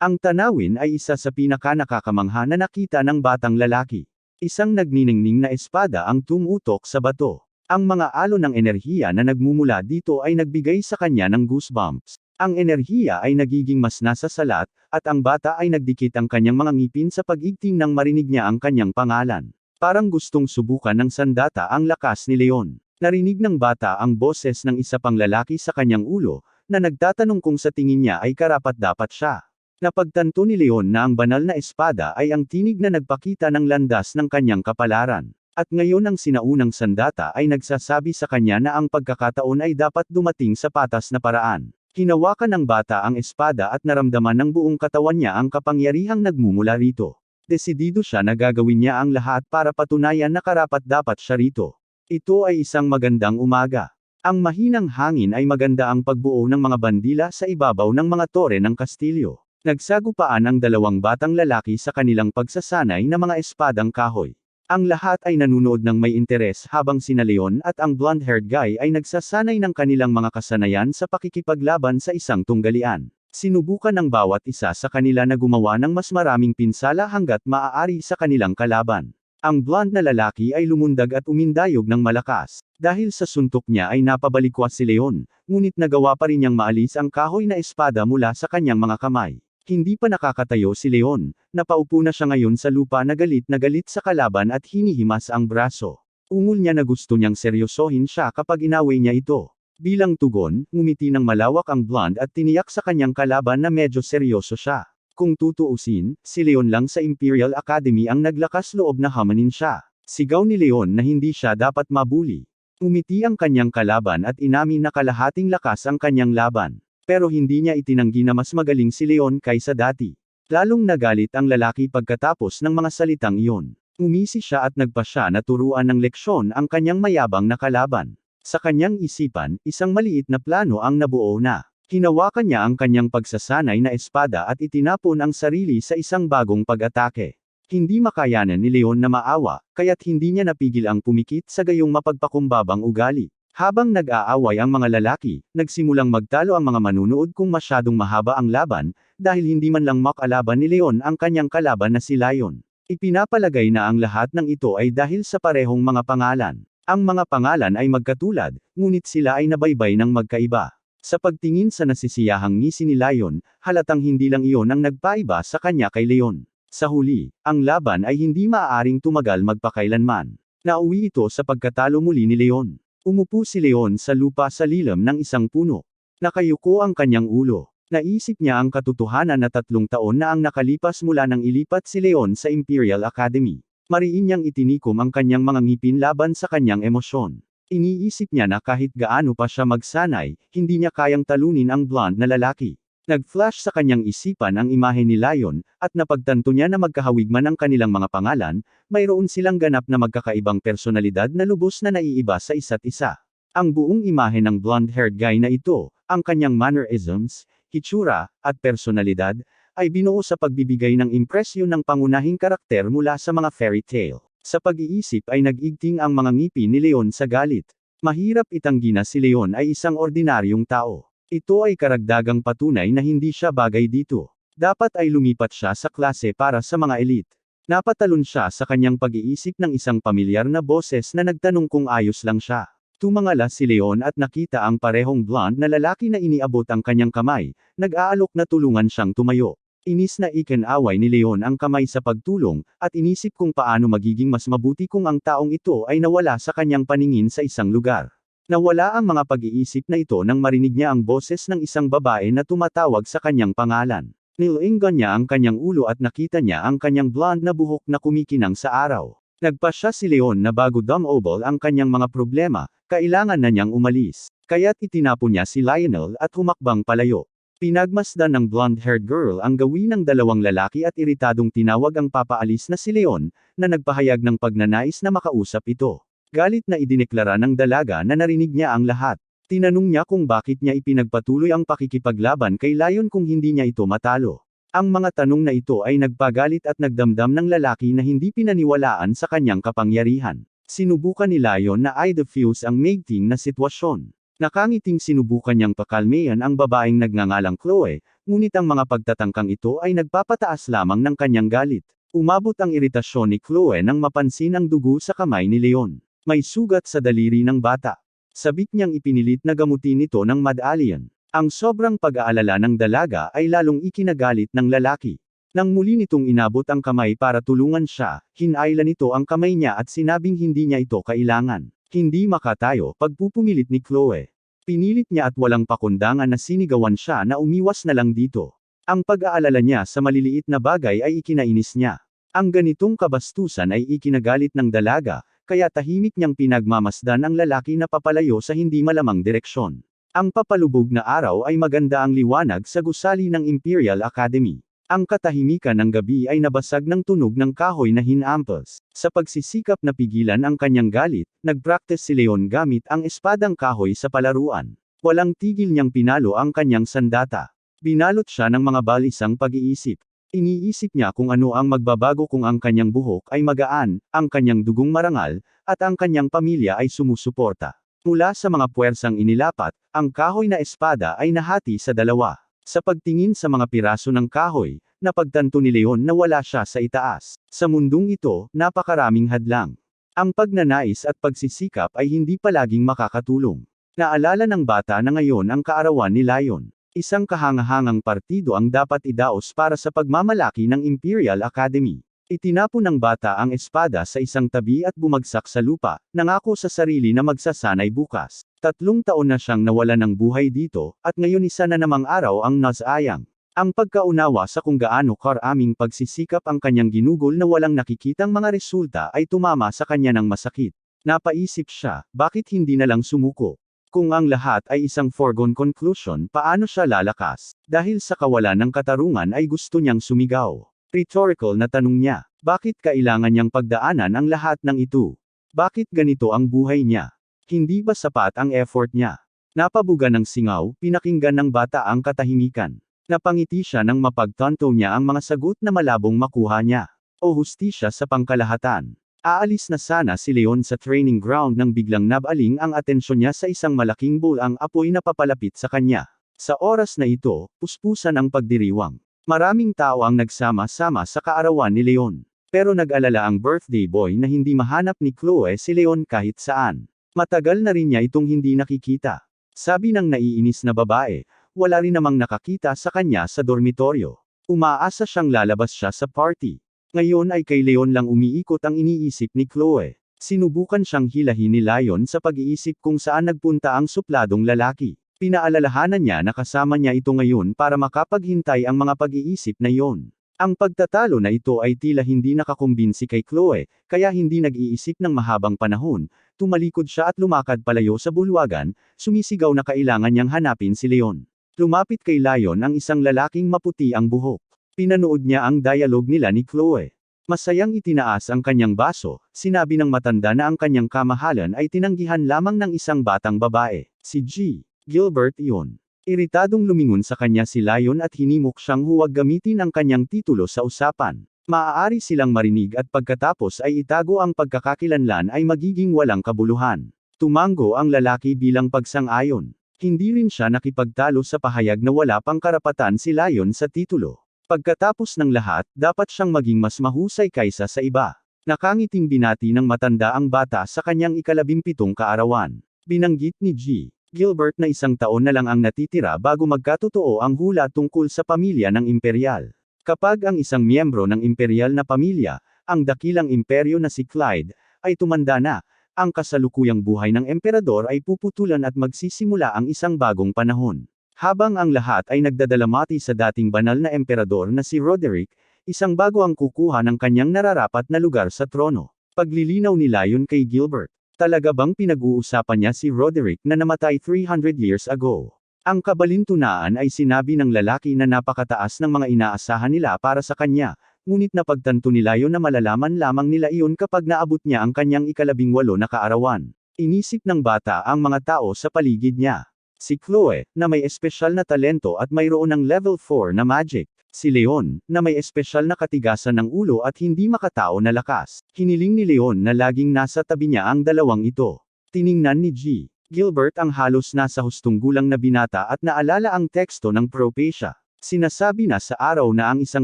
Ang tanawin ay isa sa pinaka-nakakamangha na nakita ng batang lalaki. Isang nagniningning na espada ang tumutok sa bato. Ang mga alon ng enerhiya na nagmumula dito ay nagbigay sa kanya ng goosebumps. Ang enerhiya ay nagiging mas nasasalat, at ang bata ay nagdikit ang kanyang mga ngipin sa pag-igting nang marinig niya ang kanyang pangalan. Parang gustong subukan ng sandata ang lakas ni Leon. Narinig ng bata ang boses ng isa pang lalaki sa kanyang ulo, na nagtatanong kung sa tingin niya ay karapat-dapat siya. Napagtanto ni Leon na ang banal na espada ay ang tinig na nagpakita ng landas ng kanyang kapalaran. At ngayon ang sinaunang sandata ay nagsasabi sa kanya na ang pagkakataon ay dapat dumating sa patas na paraan. Hinawakan ng bata ang espada at naramdaman ng buong katawan niya ang kapangyarihang nagmumula rito. Desidido siya na gagawin niya ang lahat para patunayan na karapat-dapat siya rito. Ito ay isang magandang umaga. Ang mahinang hangin ay maganda ang pagbuo ng mga bandila sa ibabaw ng mga tore ng kastilyo. Nagsagupaan ang dalawang batang lalaki sa kanilang pagsasanay na mga espadang kahoy. Ang lahat ay nanunood ng may interes habang sina Leon at ang blonde-haired guy ay nagsasanay ng kanilang mga kasanayan sa pakikipaglaban sa isang tunggalian. Sinubukan ng bawat isa sa kanila na gumawa ng mas maraming pinsala hanggat maaari sa kanilang kalaban. Ang blonde na lalaki ay lumundag at umindayog ng malakas. Dahil sa suntok niya ay napabalikwas si Leon, ngunit nagawa pa rin niyang maalis ang kahoy na espada mula sa kanyang mga kamay. Hindi pa nakakatayo si Leon, napaupo na siya ngayon sa lupa na galit sa kalaban at hinihimas ang braso. Ungol niya na gusto niyang seryosohin siya kapag inaway niya ito. Bilang tugon, ngumiti ng malawak ang blonde at tiniyak sa kanyang kalaban na medyo seryoso siya. Kung tutuusin, si Leon lang sa Imperial Academy ang naglakas loob na hamanin siya. Sigaw ni Leon na hindi siya dapat mabuli. Umiti ang kanyang kalaban at inamin na kalahating lakas ang kanyang laban. Pero hindi niya itinanggi na mas magaling si Leon kaysa dati. Lalong nagalit ang lalaki pagkatapos ng mga salitang iyon. Umisi siya at nagpasya na turuan ng leksyon ang kanyang mayabang na kalaban. Sa kanyang isipan, isang maliit na plano ang nabuo na. Hinawakan niya ang kanyang pagsasanay na espada at itinapon ang sarili sa isang bagong pag-atake. Hindi makayanan ni Leon na maawa, kaya't hindi niya napigil ang pumikit sa gayong mapagpakumbabang ugali. Habang nag-aaway ang mga lalaki, nagsimulang magtalo ang mga manunood kung masyadong mahaba ang laban, dahil hindi man lang makalaban ni Leon ang kanyang kalaban na si Lion. Ipinapalagay na ang lahat ng ito ay dahil sa parehong mga pangalan. Ang mga pangalan ay magkatulad, ngunit sila ay nabaybay ng magkaiba. Sa pagtingin sa nasisiyahang ngisi ni Lion, halatang hindi lang iyon ang nagpaiba sa kanya kay Leon. Sa huli, ang laban ay hindi maaaring tumagal magpakailanman. Nauwi ito sa pagkatalo muli ni Leon. Umupo si Leon sa lupa sa lilim ng isang puno. Nakayuko ang kanyang ulo. Naisip niya ang katotohanan na 3 taon na ang nakalipas mula nang ilipat si Leon sa Imperial Academy. Mariin niyang itinikom ang kanyang mga ngipin laban sa kanyang emosyon. Iniisip niya na kahit gaano pa siya magsanay, hindi niya kayang talunin ang blonde na lalaki. Nag-flash sa kanyang isipan ang imahe ni Lion, at napagtanto niya na magkahawigman ang kanilang mga pangalan, mayroon silang ganap na magkakaibang personalidad na lubos na naiiba sa isa't isa. Ang buong imahe ng blonde-haired guy na ito, ang kanyang mannerisms, hitsura, at personalidad, ay binuo sa pagbibigay ng impresyon ng pangunahing karakter mula sa mga fairy tale. Sa pag-iisip ay nag-igting ang mga ngipin ni Leon sa galit. Mahirap itanggi na si Leon ay isang ordinaryong tao. Ito ay karagdagang patunay na hindi siya bagay dito. Dapat ay lumipat siya sa klase para sa mga elite. Napatalon siya sa kanyang pag-iisip ng isang pamilyar na boses na nagtanong kung ayos lang siya. Tumangala si Leon at nakita ang parehong blonde na lalaki na iniabot ang kanyang kamay, nag-aalok na tulungan siyang tumayo. Inis na ikinaway ni Leon ang kamay sa pagtulong, at inisip kung paano magiging mas mabuti kung ang taong ito ay nawala sa kanyang paningin sa isang lugar. Nawala ang mga pag-iisip na ito nang marinig niya ang boses ng isang babae na tumatawag sa kanyang pangalan. Nilingon niya ang kanyang ulo at nakita niya ang kanyang blonde na buhok na kumikinang sa araw. Nagpasya si Leon na bago dumobol ang kanyang mga problema, kailangan na niyang umalis. Kaya't itinapon niya si Lionel at humakbang palayo. Pinagmasdan ng blonde-haired girl ang gawin ng dalawang lalaki at iritadong tinawag ang papaalis na si Leon, na nagpahayag ng pagnanais na makausap ito. Galit na idineklara ng dalaga na narinig niya ang lahat. Tinanong niya kung bakit niya ipinagpatuloy ang pakikipaglaban kay Lion kung hindi niya ito matalo. Ang mga tanong na ito ay nagpagalit at nagdamdam ng lalaki na hindi pinaniwalaan sa kanyang kapangyarihan. Sinubukan ni Lion na i-defuse ang mating na sitwasyon. Nakangiting sinubukan niyang pakalmehan ang babaeng nagngangalang Chloe, ngunit ang mga pagtatangkang ito ay nagpapataas lamang ng kanyang galit. Umabot ang iritasyon ni Chloe nang mapansin ang dugo sa kamay ni Leon. May sugat sa daliri ng bata. Sabik niyang ipinilit na gamutin ito ng medallion. Ang sobrang pag-aalala ng dalaga ay lalong ikinagalit ng lalaki. Nang muli nitong inabot ang kamay para tulungan siya, hinailan nito ang kamay niya at sinabing hindi niya ito kailangan. Hindi makatayo, pagpupumilit ni Chloe. Pinilit niya at walang pakundangan na sinigawan siya na umiwas na lang dito. Ang pag-aalala niya sa maliliit na bagay ay ikinainis niya. Ang ganitong kabastusan ay ikinagalit ng dalaga, kaya tahimik niyang pinagmamasdan ang lalaki na papalayo sa hindi malamang direksyon. Ang papalubog na araw ay maganda ang liwanag sa gusali ng Imperial Academy. Ang katahimikan ng gabi ay nabasag ng tunog ng kahoy na hinampas. Sa pagsisikap na pigilan ang kanyang galit, nagpraktis si Leon gamit ang espadang kahoy sa palaruan. Walang tigil niyang pinalo ang kanyang sandata. Binalot siya ng mga balisang pag-iisip. Iniisip niya kung ano ang magbabago kung ang kanyang buhok ay magaan, ang kanyang dugong marangal, at ang kanyang pamilya ay sumusuporta. Mula sa mga puwersang inilapat, ang kahoy na espada ay nahati sa dalawa. Sa pagtingin sa mga piraso ng kahoy, napagtanto ni Leon na wala siya sa itaas. Sa mundong ito, napakaraming hadlang. Ang pagnanais at pagsisikap ay hindi palaging makakatulong. Naalala ng bata na ngayon ang kaarawan ni Lion. Isang kahangahangang partido ang dapat idaos para sa pagmamalaki ng Imperial Academy. Itinapon ng bata ang espada sa isang tabi at bumagsak sa lupa, nangako sa sarili na magsasanay bukas. 3 taon na siyang nawala ng buhay dito, at ngayon isa na namang araw ang nasayang. Ang pagkaunawa sa kung gaano karaming pagsisikap ang kanyang ginugol na walang nakikitang mga resulta ay tumama sa kanya ng masakit. Napaisip siya, bakit hindi na lang sumuko? Kung ang lahat ay isang foregone conclusion, paano siya lalakas? Dahil sa kawalan ng katarungan ay gusto niyang sumigaw. Rhetorical na tanong niya, bakit kailangan niyang pagdaanan ang lahat ng ito? Bakit ganito ang buhay niya? Hindi ba sapat ang effort niya? Napabuga ng singaw, pinakinggan ng bata ang katahimikan. Napangiti siya nang mapagtanto niya ang mga sagot na malabong makuha niya. O hustisya sa pangkalahatan. Aalis na sana si Leon sa training ground nang biglang nabaling ang atensyon niya sa isang malaking bulang apoy na papalapit sa kanya. Sa oras na ito, puspusan ang pagdiriwang. Maraming tao ang nagsama-sama sa kaarawan ni Leon. Pero nag-alala ang birthday boy na hindi mahanap ni Chloe si Leon kahit saan. Matagal na rin niya itong hindi nakikita. Sabi ng naiinis na babae, wala rin namang nakakita sa kanya sa dormitoryo. Umaasa siyang lalabas siya sa party. Ngayon ay kay Leon lang umiikot ang iniisip ni Chloe. Sinubukan siyang hilahin ni Lion sa pag-iisip kung saan nagpunta ang supladong lalaki. Pinaalalahanan niya na kasama niya ito ngayon para makapaghintay ang mga pag-iisip na iyon. Ang pagtatalo na ito ay tila hindi nakakumbinsi kay Chloe, kaya hindi nag-iisip ng mahabang panahon, tumalikod siya at lumakad palayo sa bulwagan, sumisigaw na kailangan niyang hanapin si Leon. Lumapit kay Lion ang isang lalaking maputi ang buhok. Pinanood niya ang dialogue nila ni Chloe. Masayang itinaas ang kanyang baso, sinabi ng matanda na ang kanyang kamahalan ay tinanggihan lamang ng isang batang babae, si G. Gilbert iyon. Iritadong lumingon sa kanya si Lion at hinimok siyang huwag gamitin ang kanyang titulo sa usapan. Maaari silang marinig at pagkatapos ay itago ang pagkakakilanlan ay magiging walang kabuluhan. Tumango ang lalaki bilang pagsang-ayon. Hindi rin siya nakipagtalo sa pahayag na wala pang karapatan si Lion sa titulo. Pagkatapos ng lahat, dapat siyang maging mas mahusay kaysa sa iba. Nakangiting binati ng matanda ang bata sa kanyang 17 kaarawan. Binanggit ni G. Gilbert na 1 taon na lang ang natitira bago magkatotoo ang hula tungkol sa pamilya ng imperial. Kapag ang isang miyembro ng imperial na pamilya, ang dakilang imperyo na si Clyde, ay tumanda na, ang kasalukuyang buhay ng emperador ay puputulan at magsisimula ang isang bagong panahon. Habang ang lahat ay nagdadalamati sa dating banal na emperador na si Roderick, isang bago ang kukuha ng kanyang nararapat na lugar sa trono. Paglilinaw ni Lion kay Gilbert. Talaga bang pinag-uusapan niya si Roderick na namatay 300 years ago? Ang kabalintunaan ay sinabi ng lalaki na napakataas ng mga inaasahan nila para sa kanya, ngunit napagtanto ni Lion na malalaman lamang nila iyon kapag naabot niya ang kanyang 18 na kaarawan. Inisip ng bata ang mga tao sa paligid niya. Si Chloe, na may espesyal na talento at mayroon ng level 4 na magic. Si Leon, na may espesyal na katigasan ng ulo at hindi makatao na lakas. Hiniling ni Leon na laging nasa tabi niya ang dalawang ito. Tiningnan ni G. Gilbert ang halos nasa hustong gulang na binata at naalala ang teksto ng propesya. Sinasabi na sa araw na ang isang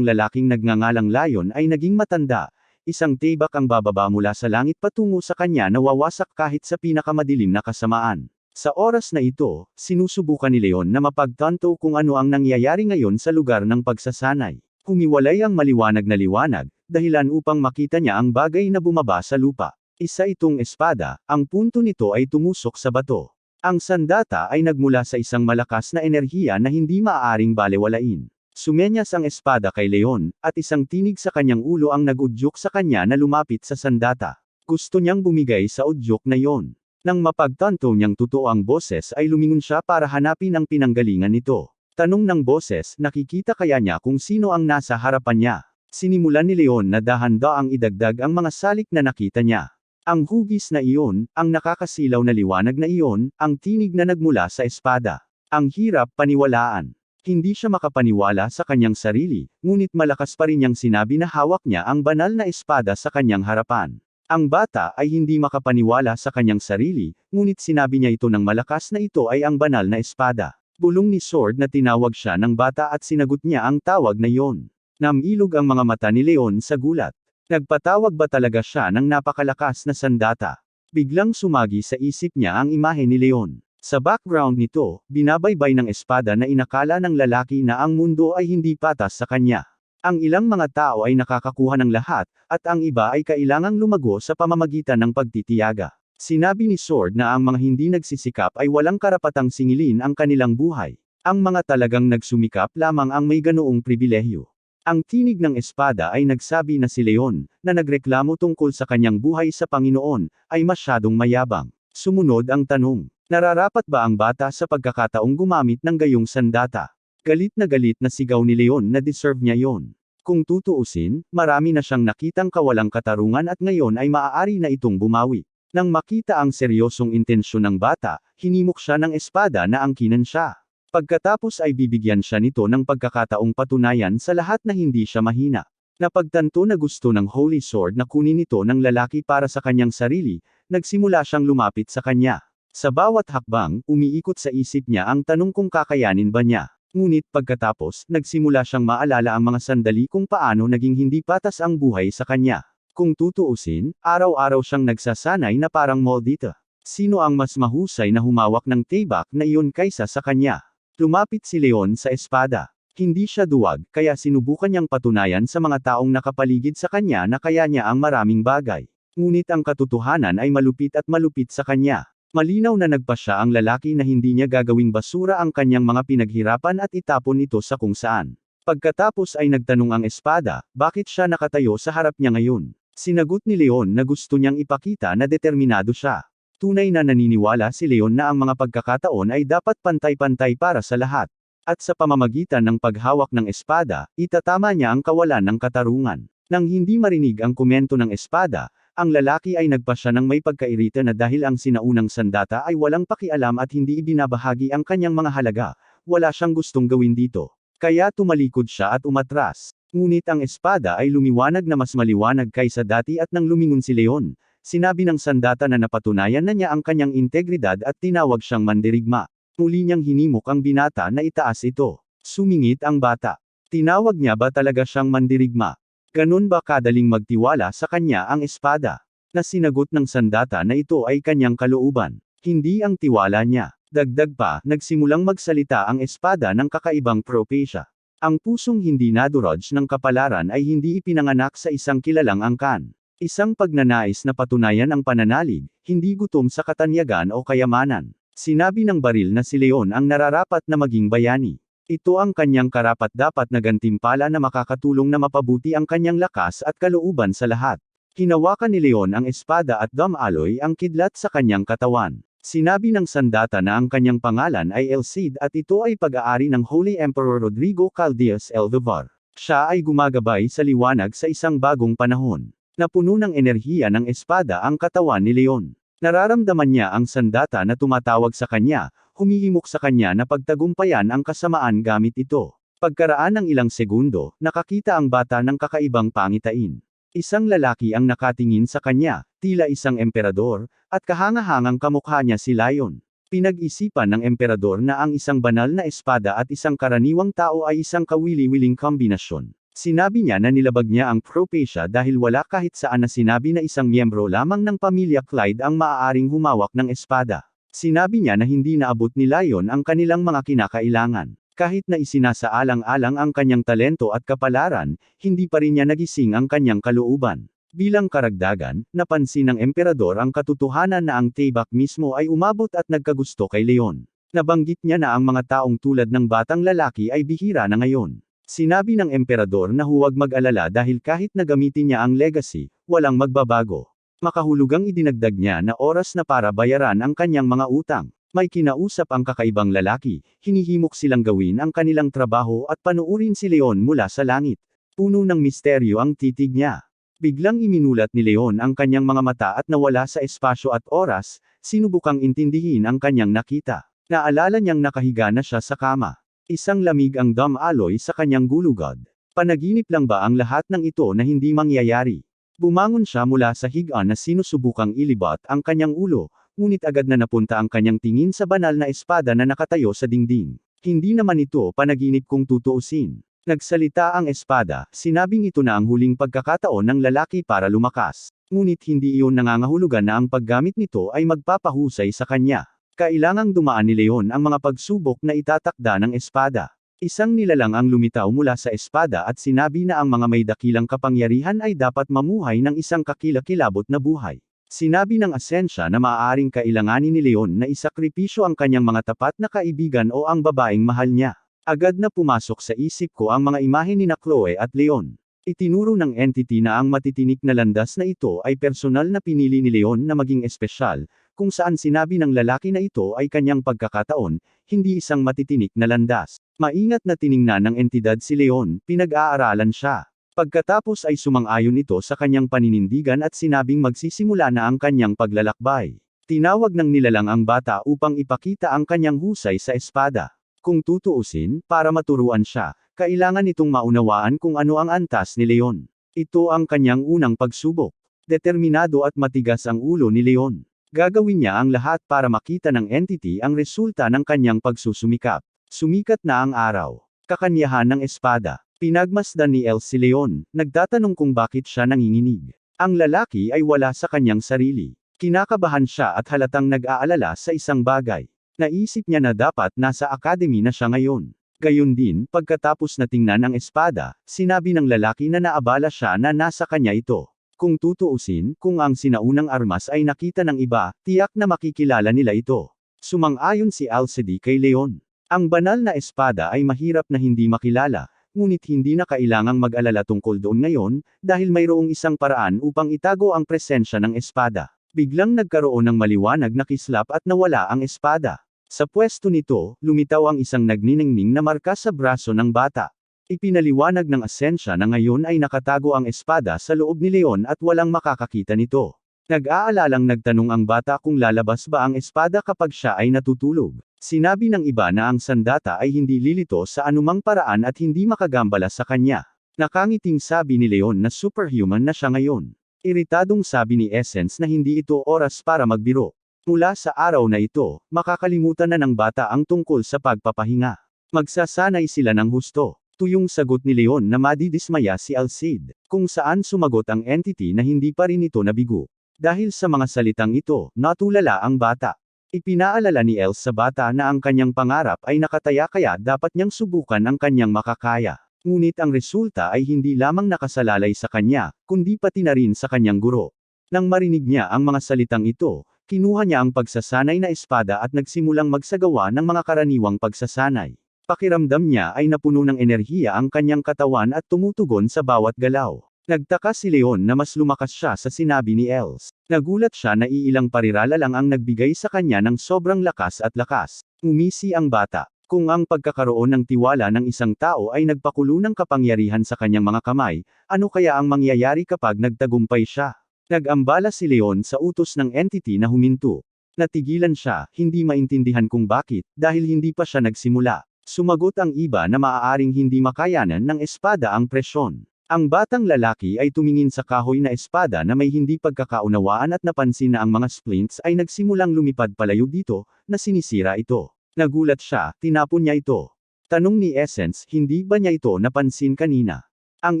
lalaking nagngangalang Layon ay naging matanda, isang tibak ang bababa mula sa langit patungo sa kanya na wawasak kahit sa pinakamadilim na kasamaan. Sa oras na ito, sinusubukan ni Leon na mapagtanto kung ano ang nangyayari ngayon sa lugar ng pagsasanay. Humiwalay ang maliwanag na liwanag, dahilan upang makita niya ang bagay na bumaba sa lupa. Isa itong espada, ang punto nito ay tumusok sa bato. Ang sandata ay nagmula sa isang malakas na enerhiya na hindi maaaring balewalain. Sumenyas ang espada kay Leon, at isang tinig sa kanyang ulo ang nag-udyok sa kanya na lumapit sa sandata. Gusto niyang bumigay sa udyok na yon. Nang mapagtanto niyang totoo ang boses ay lumingon siya para hanapin ang pinanggalingan nito. Tanong ng boses, nakikita kaya niya kung sino ang nasa harapan niya. Sinimulan ni Leon na dahan-daang idagdag ang mga salik na nakita niya. Ang hugis na iyon, ang nakakasilaw na liwanag na iyon, ang tinig na nagmula sa espada. Ang hirap paniwalaan. Hindi siya makapaniwala sa kanyang sarili, ngunit malakas pa rin niyang sinabi na hawak niya ang banal na espada sa kanyang harapan. Ang bata ay hindi makapaniwala sa kanyang sarili, ngunit sinabi niya ito ng malakas na ito ay ang banal na espada. Bulong ni Sword na tinawag siya ng bata at sinagot niya ang tawag na iyon. Namilog ang mga mata ni Leon sa gulat. Nagpatawag ba talaga siya ng napakalakas na sandata? Biglang sumagi sa isip niya ang imahe ni Leon. Sa background nito, binabaybay ng espada na inakala ng lalaki na ang mundo ay hindi patas sa kanya. Ang ilang mga tao ay nakakakuha ng lahat, at ang iba ay kailangang lumago sa pamamagitan ng pagtitiyaga. Sinabi ni Sword na ang mga hindi nagsisikap ay walang karapatang singilin ang kanilang buhay. Ang mga talagang nagsumikap lamang ang may ganoong pribilehyo. Ang tinig ng espada ay nagsabi na si Leon, na nagreklamo tungkol sa kanyang buhay sa Panginoon, ay masyadong mayabang. Sumunod ang tanong, nararapat ba ang bata sa pagkakataong gumamit ng gayong sandata? Galit na sigaw ni Leon na deserve niya yon. Kung tutuusin, marami na siyang nakitang kawalang katarungan at ngayon ay maaari na itong bumawi. Nang makita ang seryosong intensyon ng bata, hinimok siya ng espada na angkinan siya. Pagkatapos ay bibigyan siya nito ng pagkakataong patunayan sa lahat na hindi siya mahina. Napagtanto na gusto ng Holy Sword na kunin ito ng lalaki para sa kanyang sarili, nagsimula siyang lumapit sa kanya. Sa bawat hakbang, umiikot sa isip niya ang tanong kung kakayanin ba niya. Ngunit pagkatapos, nagsimula siyang maalala ang mga sandali kung paano naging hindi patas ang buhay sa kanya. Kung tutuusin, araw-araw siyang nagsasanay na parang moldita. Sino ang mas mahusay na humawak ng tibak na iyon kaysa sa kanya? Lumapit si Leon sa espada. Hindi siya duwag, kaya sinubukan niyang patunayan sa mga taong nakapaligid sa kanya na kaya niya ang maraming bagay. Ngunit ang katotohanan ay malupit at malupit sa kanya. Malinaw na nagpasya ang lalaki na hindi niya gagawing basura ang kanyang mga pinaghirapan at itapon ito sa kung saan. Pagkatapos ay nagtanong ang espada, bakit siya nakatayo sa harap niya ngayon? Sinagot ni Leon na gusto niyang ipakita na determinado siya. Tunay na naniniwala si Leon na ang mga pagkakataon ay dapat pantay-pantay para sa lahat. At sa pamamagitan ng paghawak ng espada, itatama niya ang kawalan ng katarungan. Nang hindi marinig ang komento ng espada, ang lalaki ay nagpasya ng may pagkairita na dahil ang sinaunang sandata ay walang pakialam at hindi ibinabahagi ang kanyang mga halaga, wala siyang gustong gawin dito. Kaya tumalikod siya at umatras. Ngunit ang espada ay lumiwanag na mas maliwanag kaysa dati at nang lumingon si Leon, sinabi ng sandata na napatunayan na niya ang kanyang integridad at tinawag siyang mandirigma. Muli niyang hinimok ang binata na itaas ito. Sumingit ang bata. Tinawag niya ba talaga siyang mandirigma? Ganun ba kadaling magtiwala sa kanya ang espada? Na sinagot ng sandata na ito ay kanyang kalooban. Hindi ang tiwala niya. Dagdag pa, nagsimulang magsalita ang espada ng kakaibang propesya. Ang pusong hindi nadurog ng kapalaran ay hindi ipinanganak sa isang kilalang angkan. Isang pagnanais na patunayan ang pananalig, hindi gutom sa katanyagan o kayamanan. Sinabi ng baril na si Leon ang nararapat na maging bayani. Ito ang kanyang karapat-dapat na gantimpala na makakatulong na mapabuti ang kanyang lakas at kalooban sa lahat. Hinawakan ni Leon ang espada at damaloy ang kidlat sa kanyang katawan. Sinabi ng sandata na ang kanyang pangalan ay El Cid at ito ay pag-aari ng Holy Emperor Rodrigo Caldeas El Vivar. Siya ay gumagabay sa liwanag sa isang bagong panahon. Napuno ng enerhiya ng espada ang katawan ni Leon. Nararamdaman niya ang sandata na tumatawag sa kanya, humihimok sa kanya na pagtagumpayan ang kasamaan gamit ito. Pagkaraan ng ilang segundo, nakakita ang bata ng kakaibang pangitain. Isang lalaki ang nakatingin sa kanya, tila isang emperador, at kahangahangang kamukha niya si Lion. Pinag-isipan ng emperador na ang isang banal na espada at isang karaniwang tao ay isang kawili-wiling kombinasyon. Sinabi niya na nilabag niya ang Propacia dahil wala kahit saan na sinabi na isang miyembro lamang ng pamilya Clyde ang maaaring humawak ng espada. Sinabi niya na hindi naabot ni Lion ang kanilang mga kinakailangan. Kahit na isinasaalang-alang ang kanyang talento at kapalaran, hindi pa rin niya nagising ang kanyang kalooban. Bilang karagdagan, napansin ng emperador ang katotohanan na ang Taybak mismo ay umabot at nagkagusto kay Leon. Nabanggit niya na ang mga taong tulad ng batang lalaki ay bihira na ngayon. Sinabi ng emperador na huwag mag-alala dahil kahit na gamitin niya ang legacy, walang magbabago. Makahulugang idinagdag niya na oras na para bayaran ang kanyang mga utang. May kinausap ang kakaibang lalaki, hinihimok silang gawin ang kanilang trabaho at panuurin si Leon mula sa langit. Puno ng misteryo ang titig niya. Biglang iminulat ni Leon ang kanyang mga mata at nawala sa espasyo at oras, sinubukang intindihin ang kanyang nakita. Naalala niyang nakahiga na siya sa kama. Isang lamig ang dumb alloy sa kanyang gulugod. Panaginip lang ba ang lahat ng ito na hindi mangyayari? Bumangon siya mula sa higa na sinusubukang ilibot ang kanyang ulo, ngunit agad na napunta ang kanyang tingin sa banal na espada na nakatayo sa dingding. Hindi naman ito panaginip kung tutuusin. Nagsalita ang espada, sinabing ito na ang huling pagkakataon ng lalaki para lumakas. Ngunit hindi iyon nangangahulugan na ang paggamit nito ay magpapahusay sa kanya. Kailangang dumaan ni Leon ang mga pagsubok na itatakda ng espada. Isang nilalang ang lumitaw mula sa espada at sinabi na ang mga may dakilang kapangyarihan ay dapat mamuhay ng isang kakilakilabot na buhay. Sinabi ng Asensya na maaaring kailanganin ni Leon na isakripisyo ang kanyang mga tapat na kaibigan o ang babaeng mahal niya. Agad na pumasok sa isip ko ang mga imahe ni Chloe at Leon. Itinuro ng entity na ang matitinik na landas na ito ay personal na pinili ni Leon na maging espesyal, kung saan sinabi ng lalaki na ito ay kanyang pagkakataon, hindi isang matitinik na landas. Maingat na tiningnan ng entidad si Leon, pinag-aaralan siya. Pagkatapos ay sumang-ayon ito sa kanyang paninindigan at sinabing magsisimula na ang kanyang paglalakbay. Tinawag ng nilalang ang bata upang ipakita ang kanyang husay sa espada. Kung tutuusin, para maturuan siya, kailangan itong maunawaan kung ano ang antas ni Leon. Ito ang kanyang unang pagsubok. Determinado at matigas ang ulo ni Leon. Gagawin niya ang lahat para makita ng entity ang resulta ng kanyang pagsusumikap. Sumikat na ang araw. Kakanyahan ng espada. Pinagmasdan ni El si Leon, nagtatanong kung bakit siya nanginginig. Ang lalaki ay wala sa kanyang sarili. Kinakabahan siya at halatang nag-aalala sa isang bagay. Naisip niya na dapat nasa academy na siya ngayon. Gayon din, pagkatapos na tingnan ang espada, sinabi ng lalaki na naabala siya na nasa kanya ito. Kung tutuusin, kung ang sinaunang armas ay nakita ng iba, tiyak na makikilala nila ito. Sumang-ayon si Alcide kay Leon. Ang banal na espada ay mahirap na hindi makilala, ngunit hindi na kailangang mag-alala tungkol doon ngayon, dahil mayroong isang paraan upang itago ang presensya ng espada. Biglang nagkaroon ng maliwanag na kislap at nawala ang espada. Sa pwesto nito, lumitaw ang isang nagniningning na marka sa braso ng bata. Ipinaliwanag ng Asensya na ngayon ay nakatago ang espada sa loob ni Leon at walang makakakita nito. Nag-aalalang nagtanong ang bata kung lalabas ba ang espada kapag siya ay natutulog. Sinabi ng iba na ang sandata ay hindi lilito sa anumang paraan at hindi makagambala sa kanya. Nakangiting sabi ni Leon na superhuman na siya ngayon. Iritadong sabi ni Essence na hindi ito oras para magbiro. Mula sa araw na ito, makakalimutan na ng bata ang tungkol sa pagpapahinga. Magsasanay sila ng husto. Tuyong sagot ni Leon na madidismaya si Alcide, kung saan sumagot ang entity na hindi pa rin ito nabigo. Dahil sa mga salitang ito, natulala ang bata. Ipinaalala ni Els sa bata na ang kanyang pangarap ay nakataya kaya dapat niyang subukan ang kanyang makakaya. Ngunit ang resulta ay hindi lamang nakasalalay sa kanya, kundi pati na rin sa kanyang guro. Nang marinig niya ang mga salitang ito, kinuha niya ang pagsasanay na espada at nagsimulang magsagawa ng mga karaniwang pagsasanay. Pakiramdam niya ay napuno ng enerhiya ang kanyang katawan at tumutugon sa bawat galaw. Nagtaka si Leon na mas lumakas siya sa sinabi ni Els. Nagulat siya na iilang parirala lang ang nagbigay sa kanya ng sobrang lakas at lakas. Umisi ang bata. Kung ang pagkakaroon ng tiwala ng isang tao ay nagpakulo ng kapangyarihan sa kanyang mga kamay, ano kaya ang mangyayari kapag nagtagumpay siya? Nag-ambala si Leon sa utos ng entity na huminto. Natigilan siya, hindi maintindihan kung bakit, dahil hindi pa siya nagsimula. Sumagot ang iba na maaaring hindi makayanan ng espada ang presyon. Ang batang lalaki ay tumingin sa kahoy na espada na may hindi pagkakaunawaan at napansin na ang mga splints ay nagsimulang lumipad palayo dito, na sinisira ito. Nagulat siya, tinapon niya ito. Tanong ni Essence, hindi ba niya ito napansin kanina? Ang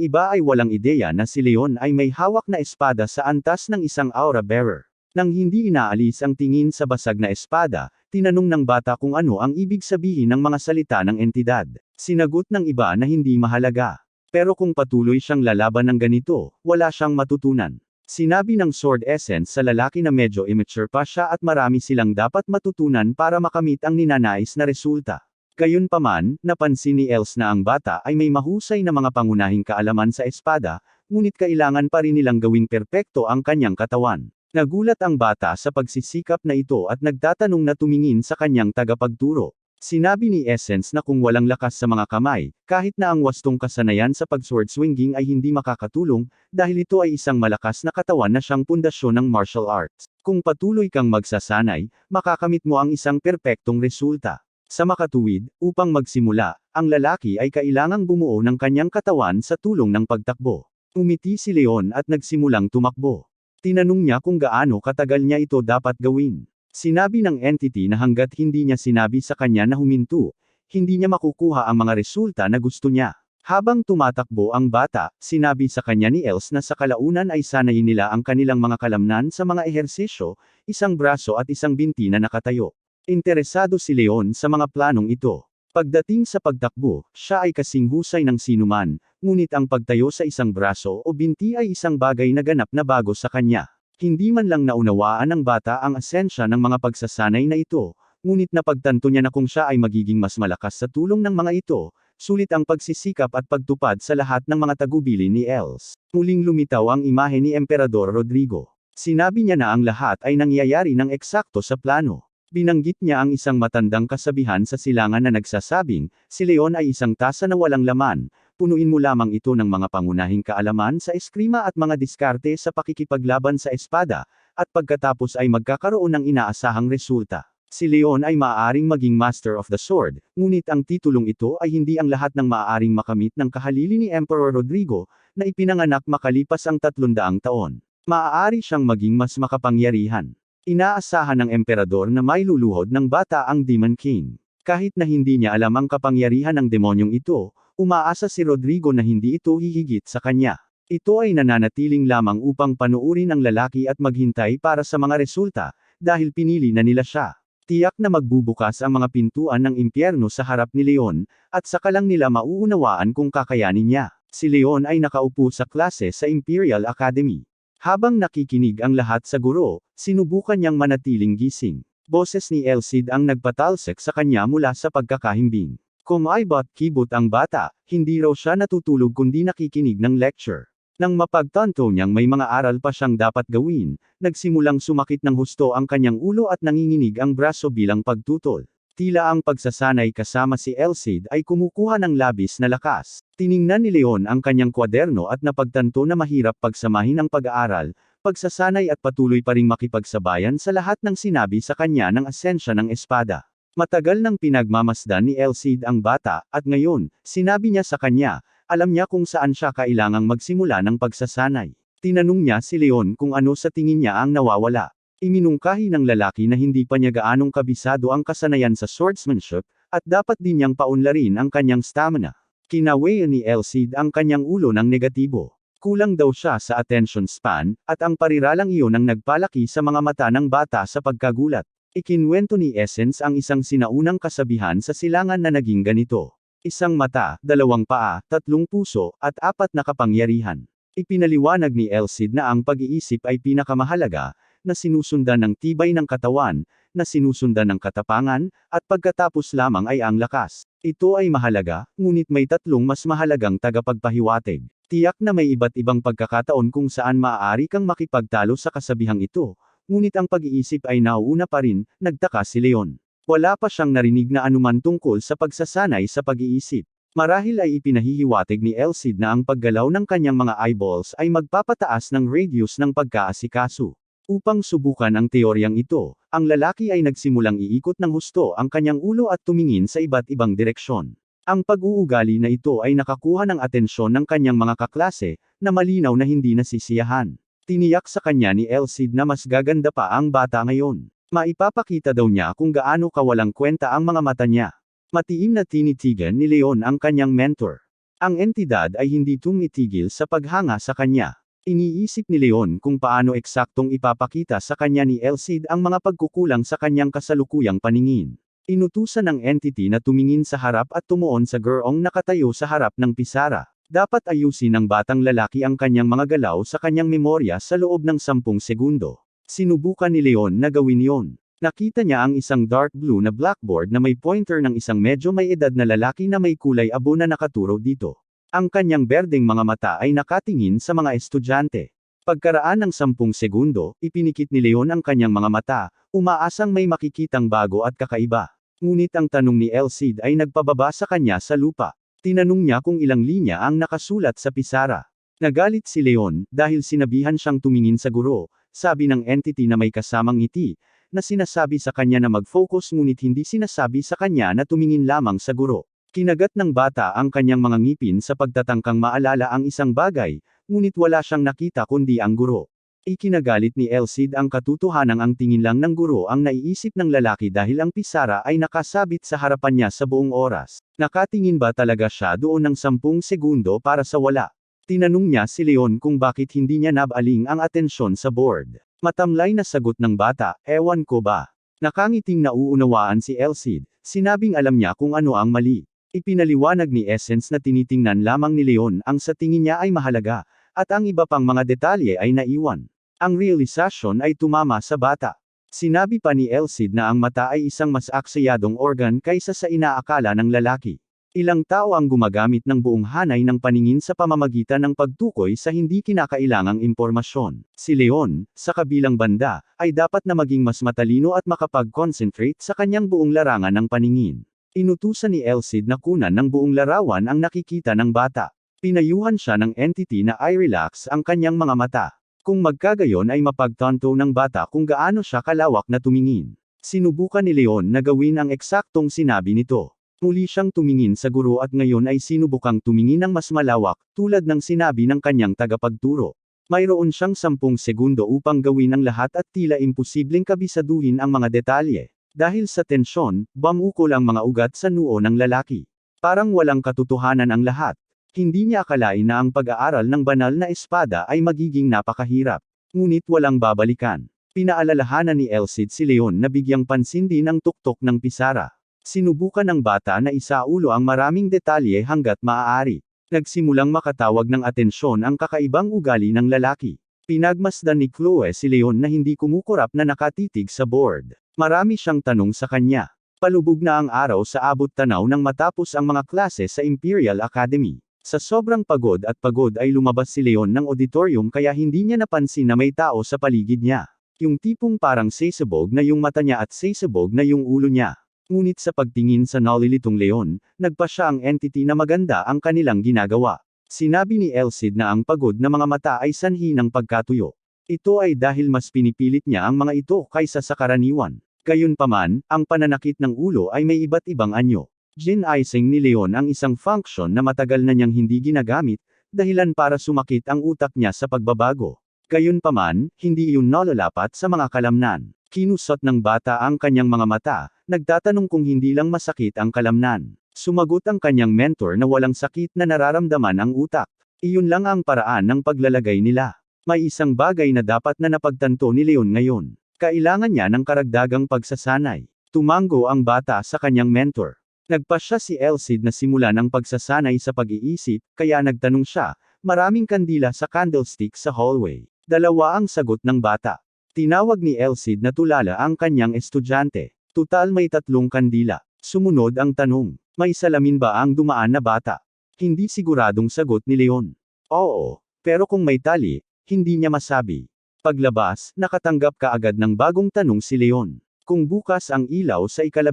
iba ay walang ideya na si Leon ay may hawak na espada sa antas ng isang aura bearer. Nang hindi inaalis ang tingin sa basag na espada, tinanong ng bata kung ano ang ibig sabihin ng mga salita ng entidad. Sinagot ng iba na hindi mahalaga. Pero kung patuloy siyang lalaban ng ganito, wala siyang matutunan. Sinabi ng Sword Essence sa lalaki na medyo immature pa siya at marami silang dapat matutunan para makamit ang ninanais na resulta. Gayunpaman, napansin ni Els na ang bata ay may mahusay na mga pangunahing kaalaman sa espada, ngunit kailangan pa rin nilang gawing perpekto ang kanyang katawan. Nagulat ang bata sa pagsisikap na ito at nagtatanong na tumingin sa kanyang tagapagturo. Sinabi ni Essence na kung walang lakas sa mga kamay, kahit na ang wastong kasanayan sa pag-sword swinging ay hindi makakatulong, dahil ito ay isang malakas na katawan na siyang pundasyon ng martial arts. Kung patuloy kang magsasanay, makakamit mo ang isang perpektong resulta. Sa makatuwid, upang magsimula, ang lalaki ay kailangang bumuo ng kanyang katawan sa tulong ng pagtakbo. Umiti si Leon at nagsimulang tumakbo. Tinanong niya kung gaano katagal niya ito dapat gawin. Sinabi ng entity na hanggat hindi niya sinabi sa kanya na huminto, hindi niya makukuha ang mga resulta na gusto niya. Habang tumatakbo ang bata, sinabi sa kanya ni Els na sa kalaunan ay sanayin nila ang kanilang mga kalamnan sa mga ehersisyo, isang braso at isang binti na nakatayo. Interesado si Leon sa mga planong ito. Pagdating sa pagtakbo, siya ay kasing husay ng sinuman, ngunit ang pagtayo sa isang braso o binti ay isang bagay na ganap na bago sa kanya. Hindi man lang naunawaan ng bata ang asensya ng mga pagsasanay na ito, ngunit napagtanto niya na kung siya ay magiging mas malakas sa tulong ng mga ito, sulit ang pagsisikap at pagtupad sa lahat ng mga tagubilin ni Els. Muling lumitaw ang imahe ni Emperador Rodrigo. Sinabi niya na ang lahat ay nangyayari ng eksakto sa plano. Binanggit niya ang isang matandang kasabihan sa silangan na nagsasabing, si Leon ay isang tasa na walang laman, punuin mo lamang ito ng mga pangunahing kaalaman sa eskrima at mga diskarte sa pakikipaglaban sa espada, at pagkatapos ay magkakaroon ng inaasahang resulta. Si Leon ay maaaring maging Master of the Sword, ngunit ang titulong ito ay hindi ang lahat ng maaaring makamit ng kahalili ni Emperor Rodrigo, na ipinanganak makalipas ang 300 taon. Maaari siyang maging mas makapangyarihan. Inaasahan ng emperador na may luluhod ng bata ang Demon King. Kahit na hindi niya alam ang kapangyarihan ng demonyong ito, umaasa si Rodrigo na hindi ito hihigit sa kanya. Ito ay nananatiling lamang upang panuurin ang lalaki at maghintay para sa mga resulta, dahil pinili na nila siya. Tiyak na magbubukas ang mga pintuan ng impyerno sa harap ni Leon, at saka lang nila mauunawaan kung kakayanin niya. Si Leon ay nakaupo sa klase sa Imperial Academy. Habang nakikinig ang lahat sa guro, sinubukan niyang manatiling gising. Boses ni Elcid ang nagpatalsik sa kanya mula sa pagkakahimbing. Kumaibot kibot ang bata, hindi raw siya natutulog kundi nakikinig ng lecture. Nang mapagtanto niyang may mga aral pa siyang dapat gawin, nagsimulang sumakit ng husto ang kanyang ulo at nanginginig ang braso bilang pagtutol. Tila ang pagsasanay kasama si Elcid ay kumukuha ng labis na lakas. Tiningnan ni Leon ang kanyang kwaderno at napagtanto na mahirap pagsamahin ang pag-aaral, pagsasanay at patuloy pa ring makipagsabayan sa lahat ng sinabi sa kanya ng asensya ng espada. Matagal nang pinagmamasdan ni Elcid ang bata, at ngayon, sinabi niya sa kanya, alam niya kung saan siya kailangang magsimula ng pagsasanay. Tinanong niya si Leon kung ano sa tingin niya ang nawawala. Iminungkahi ng lalaki na hindi pa niya gaanong kabisado ang kasanayan sa swordsmanship, at dapat din niyang paunlarin ang kanyang stamina. Kinawayan ni Elcid ang kanyang ulo ng negatibo. Kulang daw siya sa attention span, at ang pariralang iyon ang nagpalaki sa mga mata ng bata sa pagkagulat. Ikinwento ni Essence ang isang sinaunang kasabihan sa silangan na naging ganito. Isang mata, 2 paa, 3 puso, at 4 na kapangyarihan. Ipinaliwanag ni Elcid na ang pag-iisip ay pinakamahalaga, na sinusundan ng tibay ng katawan, na sinusundan ng katapangan, at pagkatapos lamang ay ang lakas. Ito ay mahalaga, ngunit may 3 mas mahalagang tagapagpahiwatig. Tiyak na may iba't ibang pagkakataon kung saan maaari kang makipagtalo sa kasabihang ito, ngunit ang pag-iisip ay nauuna pa rin, nagtaka si Leon. Wala pa siyang narinig na anuman tungkol sa pagsasanay sa pag-iisip. Marahil ay ipinahihiwatig ni Elcid na ang paggalaw ng kanyang mga eyeballs ay magpapataas ng radius ng pagkaasikaso. Upang subukan ang teoryang ito, ang lalaki ay nagsimulang iikot ng husto ang kanyang ulo at tumingin sa iba't ibang direksyon. Ang pag-uugali na ito ay nakakuha ng atensyon ng kanyang mga kaklase, na malinaw na hindi nasisiyahan. Tiniyak sa kanya ni Elsid na mas gaganda pa ang bata ngayon. Maipapakita daw niya kung gaano kawalang kwenta ang mga mata niya. Matiim na tinitigan ni Leon ang kanyang mentor. Ang entidad ay hindi tumitigil sa paghanga sa kanya. Iniisip ni Leon kung paano eksaktong ipapakita sa kanya ni Elsid ang mga pagkukulang sa kanyang kasalukuyang paningin. Inutusan ng entity na tumingin sa harap at tumuon sa gurong nakatayo sa harap ng pisara. Dapat ayusin ng batang lalaki ang kanyang mga galaw sa kanyang memorya sa loob ng 10 segundo. Sinubukan ni Leon na gawin yon. Nakita niya ang isang dark blue na blackboard na may pointer ng isang medyo may edad na lalaki na may kulay abo na nakaturo dito. Ang kanyang berdeng mga mata ay nakatingin sa mga estudyante. Pagkaraan ng 10 segundo, ipinikit ni Leon ang kanyang mga mata, umaasang may makikitang bago at kakaiba. Ngunit ang tanong ni Elsid ay nagpababa sa kanya sa lupa. Tinanong niya kung ilang linya ang nakasulat sa pisara. Nagalit si Leon, dahil sinabihan siyang tumingin sa guro, sabi ng entity na may kasamang ngiti, na sinasabi sa kanya na mag-focus ngunit hindi sinasabi sa kanya na tumingin lamang sa guro. Kinagat ng bata ang kanyang mga ngipin sa pagtatangkang maalala ang isang bagay, ngunit wala siyang nakita kundi ang guro. Ikinagalit ni Elsid ang katotohanang ang tingin lang ng guro ang naiisip ng lalaki dahil ang pisara ay nakasabit sa harapan niya sa buong oras. Nakatingin ba talaga siya doon ng 10 segundo para sa wala? Tinanong niya si Leon kung bakit hindi niya nabaling ang atensyon sa board. Matamlay na sagot ng bata, ewan ko ba. Nakangiting nauunawaan si Elsid, sinabing alam niya kung ano ang mali. Ipinaliwanag ni Essence na tinitingnan lamang ni Leon ang sa tingin niya ay mahalaga, at ang iba pang mga detalye ay naiwan. Ang realisasyon ay tumama sa bata. Sinabi pa ni Elsid na ang mata ay isang mas aksayadong organ kaysa sa inaakala ng lalaki. Ilang tao ang gumagamit ng buong hanay ng paningin sa pamamagitan ng pagtukoy sa hindi kinakailangang impormasyon. Si Leon, sa kabilang banda, ay dapat na maging mas matalino at makapag-concentrate sa kanyang buong larangan ng paningin. Inutusan ni Elsid na kunan ng buong larawan ang nakikita ng bata. Pinayuhan siya ng entity na i-relax ang kanyang mga mata. Kung magkagayon ay mapagtanto ng bata kung gaano siya kalawak na tumingin. Sinubukan ni Leon na gawin ang eksaktong sinabi nito. Muli siyang tumingin sa guro at ngayon ay sinubukang tumingin ng mas malawak, tulad ng sinabi ng kanyang tagapagturo. Mayroon siyang 10 segundo upang gawin ang lahat at tila imposibleng kabisaduhin ang mga detalye. Dahil sa tensyon, bumukol ang mga ugat sa noo ng lalaki. Parang walang katotohanan ang lahat. Hindi niya akalain na ang pag-aaral ng banal na espada ay magiging napakahirap. Ngunit walang babalikan. Pinaalalahanan ni Elsid si Leon na bigyang pansin din ang tuktok ng pisara. Sinubukan ng bata na isaulo ang maraming detalye hanggat maaari. Nagsimulang makatawag ng atensyon ang kakaibang ugali ng lalaki. Pinagmasdan ni Chloe si Leon na hindi kumukurap na nakatitig sa board. Marami siyang tanong sa kanya. Palubog na ang araw sa abot tanaw nang matapos ang mga klase sa Imperial Academy. Sa sobrang pagod ay lumabas si Leon ng auditorium kaya hindi niya napansin na may tao sa paligid niya. Yung tipong parang sesabog na yung mata niya at sesabog na yung ulo niya. Ngunit sa pagtingin sa nalilitong Leon, nagpa siya ang entity na maganda ang kanilang ginagawa. Sinabi ni Elsid na ang pagod na mga mata ay sanhi ng pagkatuyo. Ito ay dahil mas pinipilit niya ang mga ito kaysa sa karaniwan. Gayunpaman, ang pananakit ng ulo ay may iba't ibang anyo. Ginizing ni Leon ang isang function na matagal na niyang hindi ginagamit, dahilan para sumakit ang utak niya sa pagbabago. Gayunpaman, hindi iyon nalalapat sa mga kalamnan. Kinusot ng bata ang kanyang mga mata, nagtatanong kung hindi lang masakit ang kalamnan. Sumagot ang kanyang mentor na walang sakit na nararamdaman ang utak. Iyon lang ang paraan ng paglalagay nila. May isang bagay na dapat na napagtanto ni Leon ngayon. Kailangan niya ng karagdagang pagsasanay. Tumango ang bata sa kanyang mentor. Nagpasya si Elsid na simulan ang pagsasanay sa pag-iisip, kaya nagtanong siya, maraming kandila sa candlestick sa hallway. 2 ang sagot ng bata. Tinawag ni Elsid na tulala ang kanyang estudyante. Tutal may 3 kandila. Sumunod ang tanong, may salamin ba ang dumaan na bata? Hindi siguradong sagot ni Leon. Oo, pero kung may tali, hindi niya masabi. Paglabas, nakatanggap kaagad ng bagong tanong si Leon. Kung bukas ang ilaw sa 12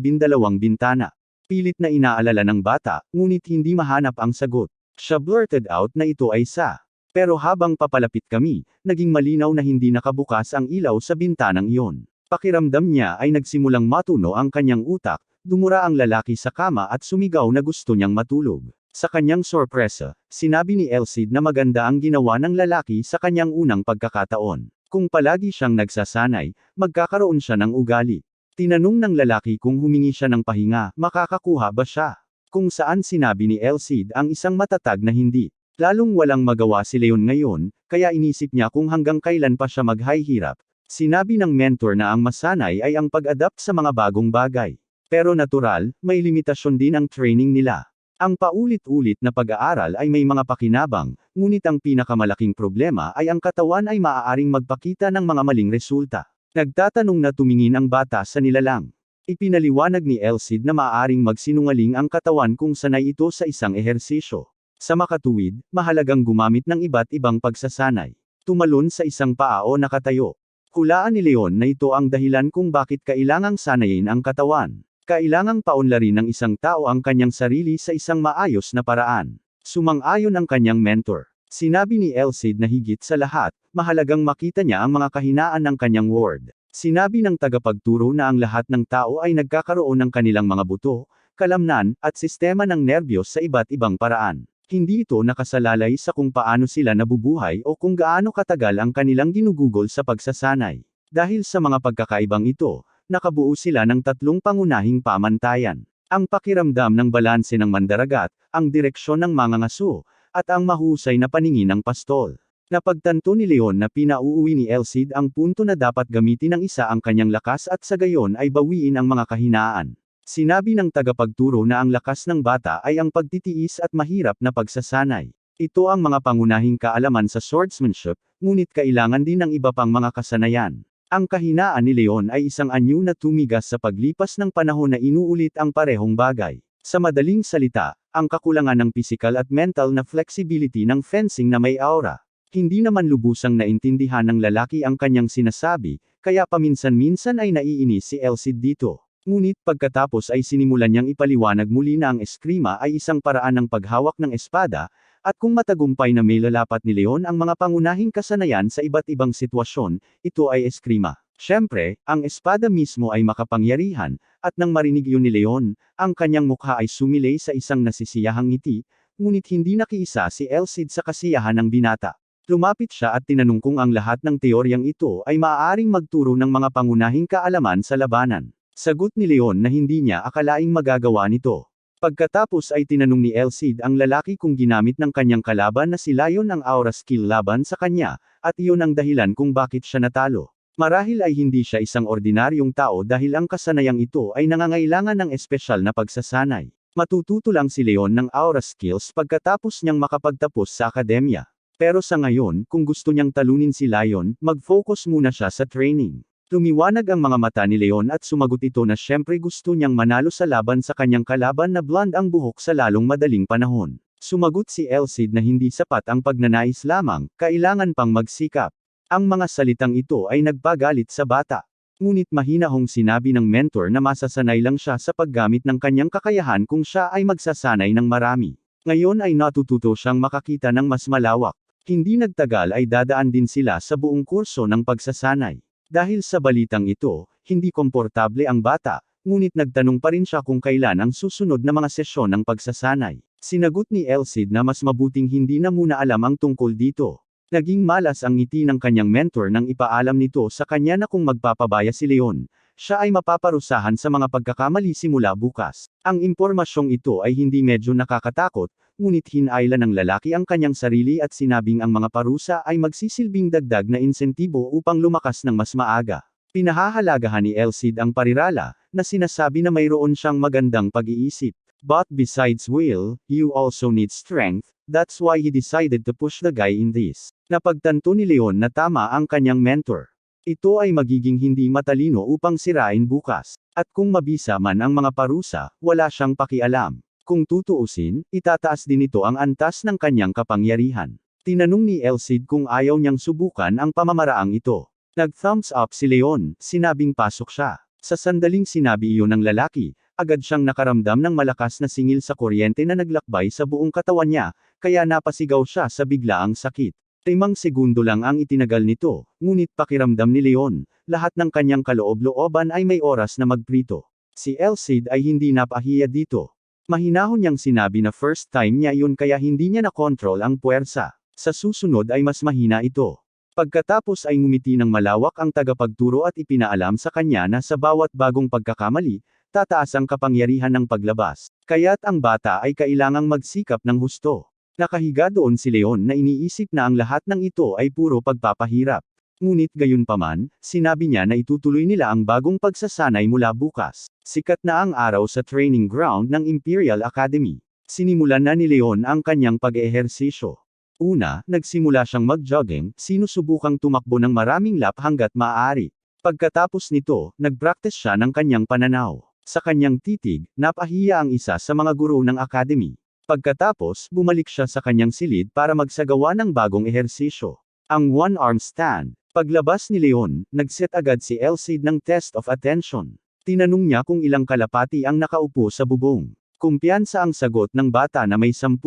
bintana. Pilit na inaalala ng bata, ngunit hindi mahanap ang sagot. Siya blurted out na ito ay sa. Pero habang papalapit kami, naging malinaw na hindi nakabukas ang ilaw sa bintanang iyon. Pakiramdam niya ay nagsimulang matuno ang kanyang utak, Dumura ang lalaki sa kama at sumigaw na gusto niyang matulog. Sa kanyang sorpresa, sinabi ni Elsid na maganda ang ginawa ng lalaki sa kanyang unang pagkakataon. Kung palagi siyang nagsasanay, magkakaroon siya ng ugali. Tinanong ng lalaki kung humingi siya ng pahinga, makakakuha ba siya? Kung saan sinabi ni Elsid ang isang matatag na hindi. Lalong walang magawa si Leon ngayon, kaya inisip niya kung hanggang kailan pa siya maghihirap. Sinabi ng mentor na ang masanay ay ang pag-adapt sa mga bagong bagay. Pero natural, may limitasyon din ang training nila. Ang paulit-ulit na pag-aaral ay may mga pakinabang, ngunit ang pinakamalaking problema ay ang katawan ay maaaring magpakita ng mga maling resulta. Nagtatanong na tumingin ang bata sa nilalang. Ipinaliwanag ni Elsid na maaaring magsinungaling ang katawan kung sanay ito sa isang ehersisyo. Sa makatuwid, mahalagang gumamit ng iba't ibang pagsasanay. Tumalon sa isang paa o nakatayo. Hulaan ni Leon na ito ang dahilan kung bakit kailangang sanayin ang katawan. Kailangang paunlarin ng isang tao ang kanyang sarili sa isang maayos na paraan. Sumang-ayon ang kanyang mentor. Sinabi ni Elsid na higit sa lahat, mahalagang makita niya ang mga kahinaan ng kanyang ward. Sinabi ng tagapagturo na ang lahat ng tao ay nagkakaroon ng kanilang mga buto, kalamnan, at sistema ng nerbiyos sa iba't ibang paraan. Hindi ito nakasalalay sa kung paano sila nabubuhay o kung gaano katagal ang kanilang ginugugol sa pagsasanay. Dahil sa mga pagkakaibang ito, nakabuo sila ng tatlong pangunahing pamantayan. Ang pakiramdam ng balanse ng mandaragat, ang direksyon ng mga ngaso, at ang mahusay na paningin ng pastol. Napagtanto ni Leon na pinauuwi ni Elsid ang punto na dapat gamitin ng isa ang kanyang lakas at sa gayon ay bawiin ang mga kahinaan. Sinabi ng tagapagturo na ang lakas ng bata ay ang pagtitiis at mahirap na pagsasanay. Ito ang mga pangunahing kaalaman sa swordsmanship, ngunit kailangan din ng iba pang mga kasanayan. Ang kahinaan ni Leon ay isang anyo na tumigas sa paglipas ng panahon na inuulit ang parehong bagay. Sa madaling salita, ang kakulangan ng physical at mental na flexibility ng fencing na may aura. Hindi naman lubusang naintindihan ng lalaki ang kanyang sinasabi, kaya paminsan-minsan ay naiinis si Elsid dito. Ngunit pagkatapos ay sinimulan niyang ipaliwanag muli na ang eskrima ay isang paraan ng paghawak ng espada, at kung matagumpay na may lalapat ni Leon ang mga pangunahing kasanayan sa iba't ibang sitwasyon, ito ay eskrima. Siyempre, ang espada mismo ay makapangyarihan, at nang marinig iyon ni Leon, ang kanyang mukha ay sumilay sa isang nasisiyahang ngiti, ngunit hindi nakiisa si Elsid sa kasiyahan ng binata. Lumapit siya at tinanong kung ang lahat ng teoryang ito ay maaaring magturo ng mga pangunahing kaalaman sa labanan. Sagot ni Leon na hindi niya akalaing magagawa nito. Pagkatapos ay tinanong ni Elsid ang lalaki kung ginamit ng kanyang kalaban na si Lion ang aura skill laban sa kanya, at iyon ang dahilan kung bakit siya natalo. Marahil ay hindi siya isang ordinaryong tao dahil ang kasanayang ito ay nangangailangan ng espesyal na pagsasanay. Matututo lang si Leon ng aura skills pagkatapos niyang makapagtapos sa akademya. Pero sa ngayon, kung gusto niyang talunin si Lion, mag-focus muna siya sa training. Lumiwanag ang mga mata ni Leon at sumagot ito na syempre gusto niyang manalo sa laban sa kanyang kalaban na blonde ang buhok sa lalong madaling panahon. Sumagot si Elsid na hindi sapat ang pagnanais lamang, kailangan pang magsikap. Ang mga salitang ito ay nagpagalit sa bata. Ngunit mahinahong sinabi ng mentor na masasanay lang siya sa paggamit ng kanyang kakayahan kung siya ay magsasanay ng marami. Ngayon ay natututo siyang makakita ng mas malawak. Hindi nagtagal ay dadaan din sila sa buong kurso ng pagsasanay. Dahil sa balitang ito, hindi komportable ang bata, ngunit nagtanong pa rin siya kung kailan ang susunod na mga sesyon ng pagsasanay. Sinagot ni Elsid na mas mabuting hindi na muna alam ang tungkol dito. Naging malas ang ngiti ng kanyang mentor nang ipaalam nito sa kanya na kung magpapabaya si Leon, siya ay mapaparusahan sa mga pagkakamali simula bukas. Ang impormasyong ito ay hindi medyo nakakatakot, ngunit hinailan ng lalaki ang kanyang sarili at sinabing ang mga parusa ay magsisilbing dagdag na insentibo upang lumakas ng mas maaga. Pinahahalagahan ni Elsid ang parirala, na sinasabi na mayroon siyang magandang pag-iisip. But besides will, you also need strength, that's why he decided to push the guy in this. Napagtanto ni Leon na tama ang kanyang mentor. Ito ay magiging hindi matalino upang sirain bukas. At kung mabisa man ang mga parusa, wala siyang pakialam. Kung tutuusin, itataas din ito ang antas ng kanyang kapangyarihan. Tinanong ni Elsid kung ayaw niyang subukan ang pamamaraang ito. Nag-thumbs up si Leon, sinabing pasok siya. Sa sandaling sinabi iyon ng lalaki, agad siyang nakaramdam ng malakas na singil sa kuryente na naglakbay sa buong katawan niya, kaya napasigaw siya sa biglaang sakit. 5 segundo lang ang itinagal nito, ngunit pakiramdam ni Leon, lahat ng kanyang kaloob-looban ay may oras na magprito. Si Elcid ay hindi napahiya dito. Mahinahon niyang sinabi na first time niya iyon kaya hindi niya na-control ang puwersa. Sa susunod ay mas mahina ito. Pagkatapos ay ngumiti ng malawak ang tagapagturo at ipinaalam sa kanya na sa bawat bagong pagkakamali, tataas ang kapangyarihan ng paglabas. Kaya't ang bata ay kailangang magsikap ng husto. Nakahiga doon si Leon na iniisip na ang lahat ng ito ay puro pagpapahirap. Ngunit gayunpaman, sinabi niya na itutuloy nila ang bagong pagsasanay mula bukas. Sikat na ang araw sa training ground ng Imperial Academy. Sinimulan na ni Leon ang kanyang pag-ehersisyo. Una, nagsimula siyang mag-jogging, sinusubukang tumakbo ng maraming lap hanggat maaari. Pagkatapos nito, nag-practice siya ng kanyang pananaw. Sa kanyang titig, napahiya ang isa sa mga guro ng academy. Pagkatapos, bumalik siya sa kanyang silid para magsagawa ng bagong ehersisyo. Ang one-arm stand. Paglabas ni Leon, nag-set agad si Elcid ng test of attention. Tinanong niya kung ilang kalapati ang nakaupo sa bubong. Kumpiyansa ang sagot ng bata na may 10.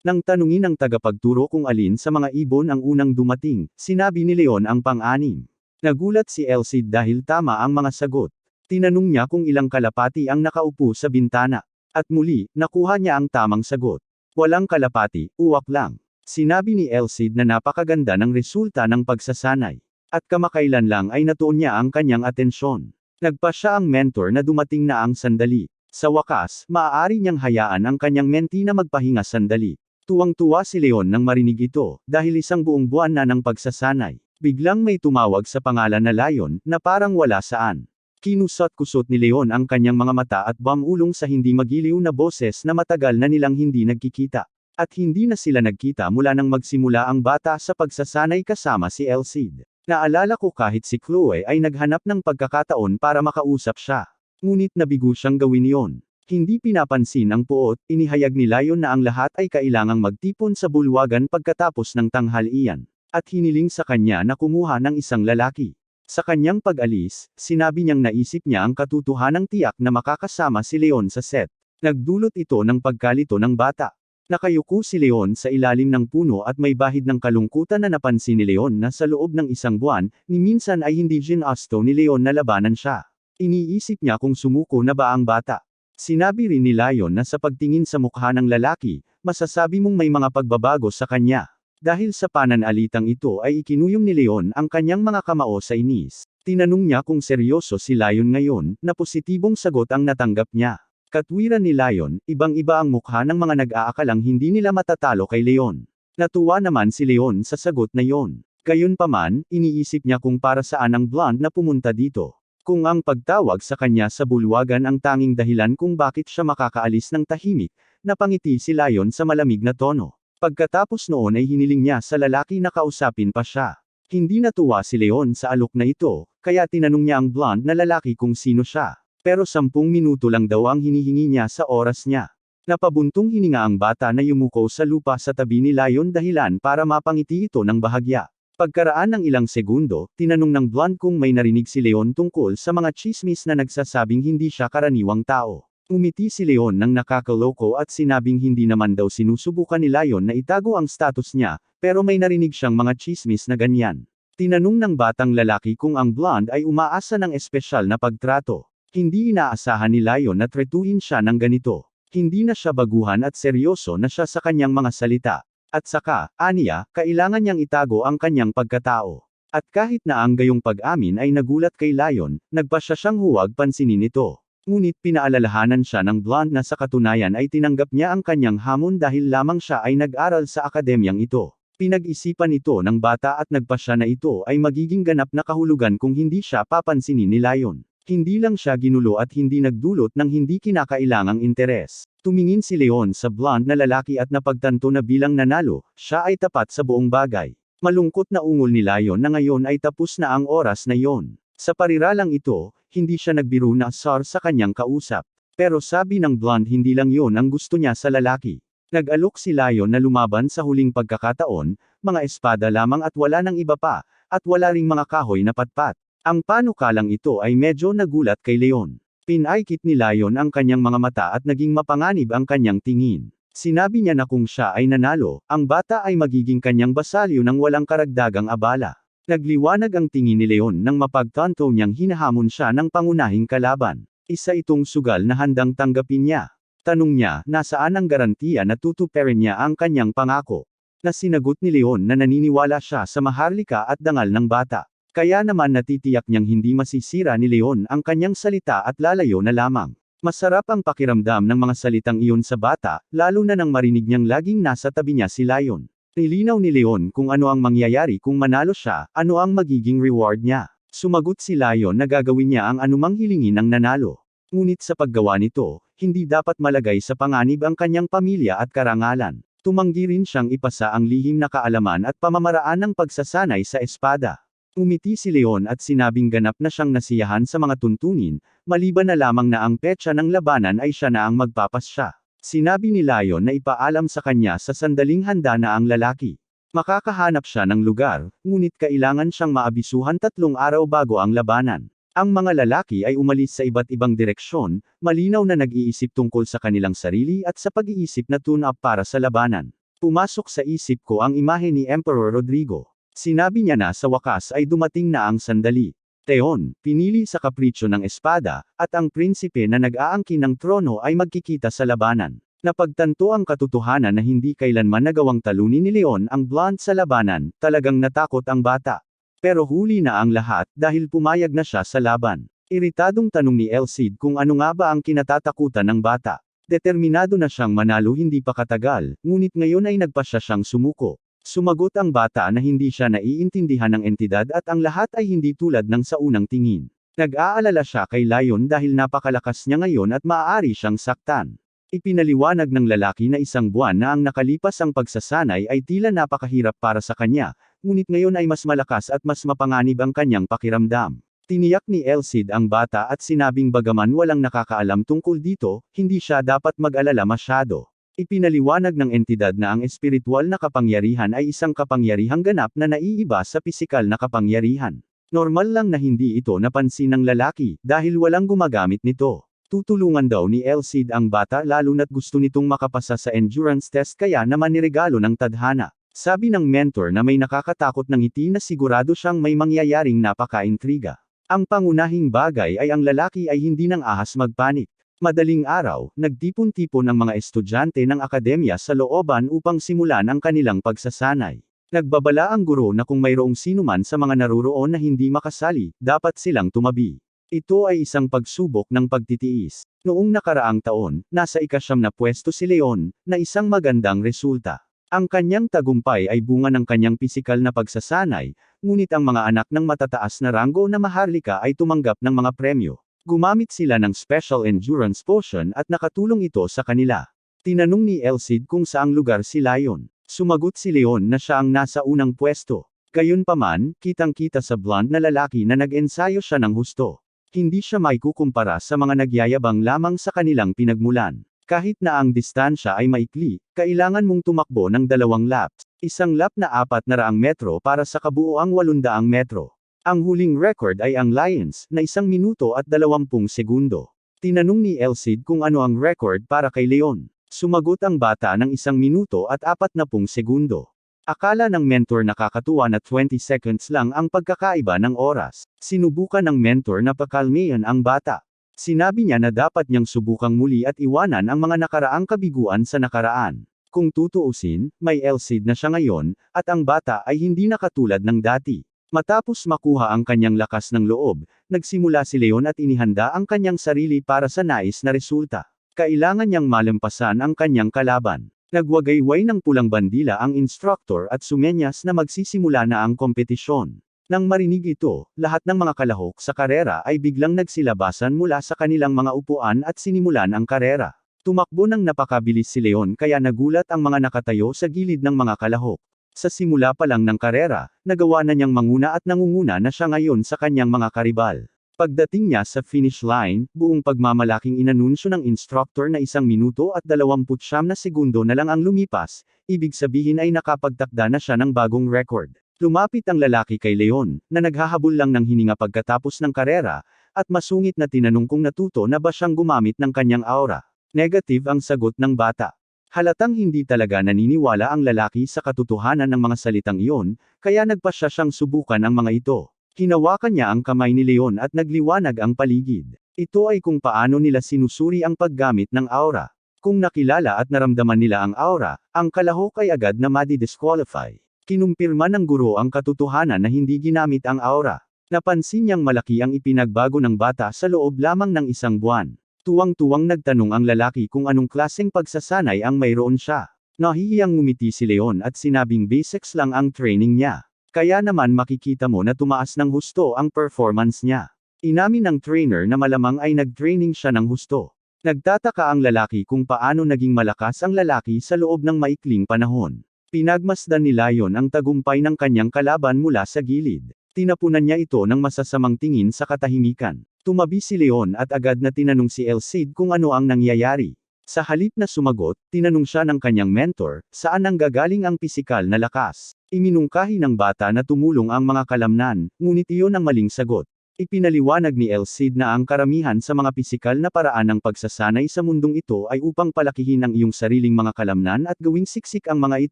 Nang tanungin ng tagapagturo kung alin sa mga ibon ang unang dumating, sinabi ni Leon ang pang-anim. Nagulat si Elcid dahil tama ang mga sagot. Tinanong niya kung ilang kalapati ang nakaupo sa bintana. At muli, nakuha niya ang tamang sagot. Walang kalapati, uwak lang. Sinabi ni Elcid na napakaganda ng resulta ng pagsasanay. At kamakailan lang ay natuon niya ang kanyang atensyon. Nagpa siya ang mentor na dumating na ang sandali. Sa wakas, maaari niyang hayaan ang kanyang mentee na magpahinga sandali. Tuwang-tuwa si Leon nang marinig ito, dahil isang buong buwan na ng pagsasanay. Biglang may tumawag sa pangalan na Lion, na parang wala saan. Kinusot-kusot ni Leon ang kanyang mga mata at bumulong sa hindi magiliw na boses na matagal na nilang hindi nagkikita. At hindi na sila nagkita mula nang magsimula ang bata sa pagsasanay kasama si Elcid. Naalala ko kahit si Chloe ay naghanap ng pagkakataon para makausap siya. Ngunit nabigo siyang gawin iyon. Hindi pinapansin ang puot, inihayag ni Lion na ang lahat ay kailangang magtipon sa bulwagan pagkatapos ng tanghalian. At hiniling sa kanya na kumuha ng isang lalaki. Sa kanyang pag-alis, sinabi niyang naisip niya ang katotohanang tiyak na makakasama si Leon sa set. Nagdulot ito ng pagkalito ng bata. Nakayuko si Leon sa ilalim ng puno at may bahid ng kalungkutan na napansin ni Leon na sa loob ng isang buwan, ni minsan ay hindi ginasto ni Leon na labanan siya. Iniisip niya kung sumuko na ba ang bata. Sinabi rin ni Lion na sa pagtingin sa mukha ng lalaki, masasabi mong may mga pagbabago sa kanya. Dahil sa pananalitang ito ay ikinuyom ni Leon ang kanyang mga kamao sa inis. Tinanong niya kung seryoso si Lion ngayon, na positibong sagot ang natanggap niya. Katwiran ni Lion, ibang-iba ang mukha ng mga nag-aakalang hindi nila matatalo kay Leon. Natuwa naman si Leon sa sagot na yon. Gayunpaman, iniisip niya kung para saan ang blonde na pumunta dito. Kung ang pagtawag sa kanya sa bulwagan ang tanging dahilan kung bakit siya makakaalis ng tahimik, napangiti si Lion sa malamig na tono. Pagkatapos noon ay hiniling niya sa lalaki na kausapin pa siya. Hindi natuwa si Leon sa alok na ito, kaya tinanong niya ang blonde na lalaki kung sino siya. Pero 10 minuto lang daw ang hinihingi niya sa oras niya. Napabuntong hininga ang bata na yumuko sa lupa sa tabi ni Lion dahilan para mapangiti ito ng bahagya. Pagkaraan ng ilang segundo, tinanong ng blonde kung may narinig si Leon tungkol sa mga chismis na nagsasabing hindi siya karaniwang tao. Umiti si Leon ng nakakaloko at sinabing hindi naman daw sinusubukan ni Lion na itago ang status niya, pero may narinig siyang mga chismis na ganyan. Tinanong ng batang lalaki kung ang blonde ay umaasa ng espesyal na pagtrato. Hindi inaasahan ni Lion na tretuhin siya ng ganito. Hindi na siya baguhan at seryoso na siya sa kanyang mga salita. At saka, aniya, kailangan niyang itago ang kanyang pagkatao. At kahit na ang gayong pag-amin ay nagulat kay Lion, nagpasya siyang huwag pansinin ito. Ngunit pinaalalahanan siya ng blonde na sa katunayan ay tinanggap niya ang kanyang hamon dahil lamang siya ay nag-aral sa akademyang ito. Pinag-isipan ito ng bata at nagpasya na ito ay magiging ganap na kahulugan kung hindi siya papansinin ni Lion. Hindi lang siya ginulo at hindi nagdulot ng hindi kinakailangang interes. Tumingin si Leon sa blonde na lalaki at napagtanto na bilang nanalo, siya ay tapat sa buong bagay. Malungkot na ungol ni Lion na ngayon ay tapos na ang oras na yon. Sa pariralang ito, hindi siya nagbiro na asar sa kanyang kausap. Pero sabi ng blonde hindi lang yon ang gusto niya sa lalaki. Nag-alok si Lion na lumaban sa huling pagkakataon, mga espada lamang at wala nang iba pa, at wala ring mga kahoy na patpat. Ang panukalang ito ay medyo nagulat kay Leon. Pinaikit ni Lion ang kanyang mga mata at naging mapanganib ang kanyang tingin. Sinabi niya na kung siya ay nanalo, ang bata ay magiging kanyang basalyo ng walang karagdagang abala. Nagliwanag ang tingin ni Leon nang mapagtanto niyang hinahamon siya ng pangunahing kalaban. Isa itong sugal na handang tanggapin niya. Tanong niya, nasaan ang garantiya na tutuparin niya ang kanyang pangako? Na sinagot ni Leon na naniniwala siya sa maharlika at dangal ng bata. Kaya naman natitiyak niyang hindi masisira ni Leon ang kanyang salita at lalayo na lamang. Masarap ang pakiramdam ng mga salitang iyon sa bata, lalo na nang marinig niyang laging nasa tabi niya si Lion. Nilinaw ni Leon kung ano ang mangyayari kung manalo siya, ano ang magiging reward niya. Sumagot si Lion na gagawin niya ang anumang hilingin ng nanalo. Ngunit sa paggawa nito, hindi dapat malagay sa panganib ang kanyang pamilya at karangalan. Tumanggi rin siyang ipasa ang lihim na kaalaman at pamamaraan ng pagsasanay sa espada. Umiti si Leon at sinabing ganap na siyang nasiyahan sa mga tuntunin, maliban na lamang na ang petsa ng labanan ay siya na ang magpapasya. Sinabi ni Lion na ipaalam sa kanya sa sandaling handa na ang lalaki. Makakahanap siya ng lugar, ngunit kailangan siyang maabisuhan 3 araw bago ang labanan. Ang mga lalaki ay umalis sa iba't ibang direksyon, malinaw na nag-iisip tungkol sa kanilang sarili at sa pag-iisip na tune-up para sa labanan. Pumasok sa isip ko ang imahe ni Emperor Rodrigo. Sinabi niya na sa wakas ay dumating na ang sandali. Teon, pinili sa kapritsyo ng espada, at ang prinsipe na nag-aangkin ng trono ay magkikita sa labanan. Napagtanto ang katotohanan na hindi kailanman nagawang talunin ni Leon ang blonde sa labanan, talagang natakot ang bata. Pero huli na ang lahat dahil pumayag na siya sa laban. Iritadong tanong ni Elcid kung ano nga ba ang kinatatakutan ng bata. Determinado na siyang manalo hindi pa katagal, ngunit ngayon ay nagpasya siyang sumuko. Sumagot ang bata na hindi siya naiintindihan ng entidad at ang lahat ay hindi tulad ng sa unang tingin. Nag-aalala siya kay Lion dahil napakalakas niya ngayon at maaari siyang saktan. Ipinaliwanag ng lalaki na 1 buwan na ang nakalipas ang pagsasanay ay tila napakahirap para sa kanya, ngunit ngayon ay mas malakas at mas mapanganib ang kanyang pakiramdam. Tiniyak ni Elcid ang bata at sinabing bagaman walang nakakaalam tungkol dito, hindi siya dapat mag-alala masyado. Ipinaliwanag ng entidad na ang espiritual na kapangyarihan ay isang kapangyarihang ganap na naiiba sa pisikal na kapangyarihan. Normal lang na hindi ito napansin ng lalaki, dahil walang gumagamit nito. Tutulungan daw ni Elcid ang bata lalo na't gusto nitong makapasa sa endurance test kaya naman niregalo ng tadhana. Sabi ng mentor na may nakakatakot ng ngiti na sigurado siyang may mangyayaring napaka-intriga. Ang pangunahing bagay ay ang lalaki ay hindi nang ahas magpanik. Madaling araw, nagtipon-tipon ang mga estudyante ng akademya sa looban upang simulan ang kanilang pagsasanay. Nagbabala ang guro na kung mayroong sinuman sa mga naruroon na hindi makasali, dapat silang tumabi. Ito ay isang pagsubok ng pagtitiis. Noong nakaraang taon, nasa ika-9 na pwesto si Leon, na isang magandang resulta. Ang kanyang tagumpay ay bunga ng kanyang pisikal na pagsasanay, ngunit ang mga anak ng matataas na ranggo na maharlika ay tumanggap ng mga premyo. Gumamit sila ng Special Endurance Potion at nakatulong ito sa kanila. Tinanong ni Elcid kung saang lugar si Lion. Sumagot si Leon na siya ang nasa unang pwesto. Gayunpaman, kitang-kita sa blonde na lalaki na nag-ensayo siya ng husto. Hindi siya maikukumpara sa mga nagyayabang lamang sa kanilang pinagmulan. Kahit na ang distansya ay maikli, kailangan mong tumakbo ng 2 laps. Isang lap na 400 metro para sa kabuoang 800 metro. Ang huling record ay ang Lions, na 1 minuto at 20 segundo. Tinanong ni Elcid kung ano ang record para kay Leon. Sumagot ang bata ng 1 minuto at 40 segundo. Akala ng mentor nakakatuwa na 20 seconds lang ang pagkakaiba ng oras. Sinubukan ng mentor na pakalmayan ang bata. Sinabi niya na dapat niyang subukang muli at iwanan ang mga nakaraang kabiguan sa nakaraan. Kung tutuusin, may Elcid na siya ngayon, at ang bata ay hindi na katulad ng dati. Matapos makuha ang kanyang lakas ng loob, nagsimula si Leon at inihanda ang kanyang sarili para sa nais na resulta. Kailangan niyang malampasan ang kanyang kalaban. Nagwagayway ng pulang bandila ang instructor at sumenyas na magsisimula na ang kompetisyon. Nang marinig ito, lahat ng mga kalahok sa karera ay biglang nagsilabasan mula sa kanilang mga upuan at sinimulan ang karera. Tumakbo ng napakabilis si Leon kaya nagulat ang mga nakatayo sa gilid ng mga kalahok. Sa simula pa lang ng karera, nagawa na niyang manguna at nangunguna na siya ngayon sa kanyang mga karibal. Pagdating niya sa finish line, buong pagmamalaking inanunsyo ng instructor na 1 minuto at 29 na segundo na lang ang lumipas, ibig sabihin ay nakapagtakda na siya ng bagong record. Lumapit ang lalaki kay Leon, na naghahabol lang ng hininga pagkatapos ng karera, at masungit na tinanong kung natuto na ba siyang gumamit ng kanyang aura. Negative ang sagot ng bata. Halatang hindi talaga naniniwala ang lalaki sa katotohanan ng mga salitang iyon, kaya nagpasya siyang subukan ang mga ito. Hinawakan niya ang kamay ni Leon at nagliwanag ang paligid. Ito ay kung paano nila sinusuri ang paggamit ng aura. Kung nakilala at naramdaman nila ang aura, ang kalahok ay agad na madi-disqualify. Kinumpirma ng guro ang katotohanan na hindi ginamit ang aura. Napansin niyang malaki ang ipinagbago ng bata sa loob lamang ng isang buwan. Tuwang-tuwang nagtanong ang lalaki kung anong klaseng pagsasanay ang mayroon siya. Nahihiyang ngumiti si Leon at sinabing basics lang ang training niya. Kaya naman makikita mo na tumaas ng husto ang performance niya. Inamin ng trainer na malamang ay nag-training siya ng husto. Nagtataka ang lalaki kung paano naging malakas ang lalaki sa loob ng maikling panahon. Pinagmasdan ni Lion ang tagumpay ng kanyang kalaban mula sa gilid. Tinapunan niya ito ng masasamang tingin sa katahimikan. Tumabi si Leon at agad na tinanong si El Cid kung ano ang nangyayari. Sa halip na sumagot, tinanong siya ng kanyang mentor, saan nanggagaling ang pisikal na lakas. Iminungkahi ng bata na tumulong ang mga kalamnan, ngunit iyon ang maling sagot. Ipinaliwanag ni El Cid na ang karamihan sa mga pisikal na paraan ng pagsasanay sa mundong ito ay upang palakihin ang iyong sariling mga kalamnan at gawing siksik ang mga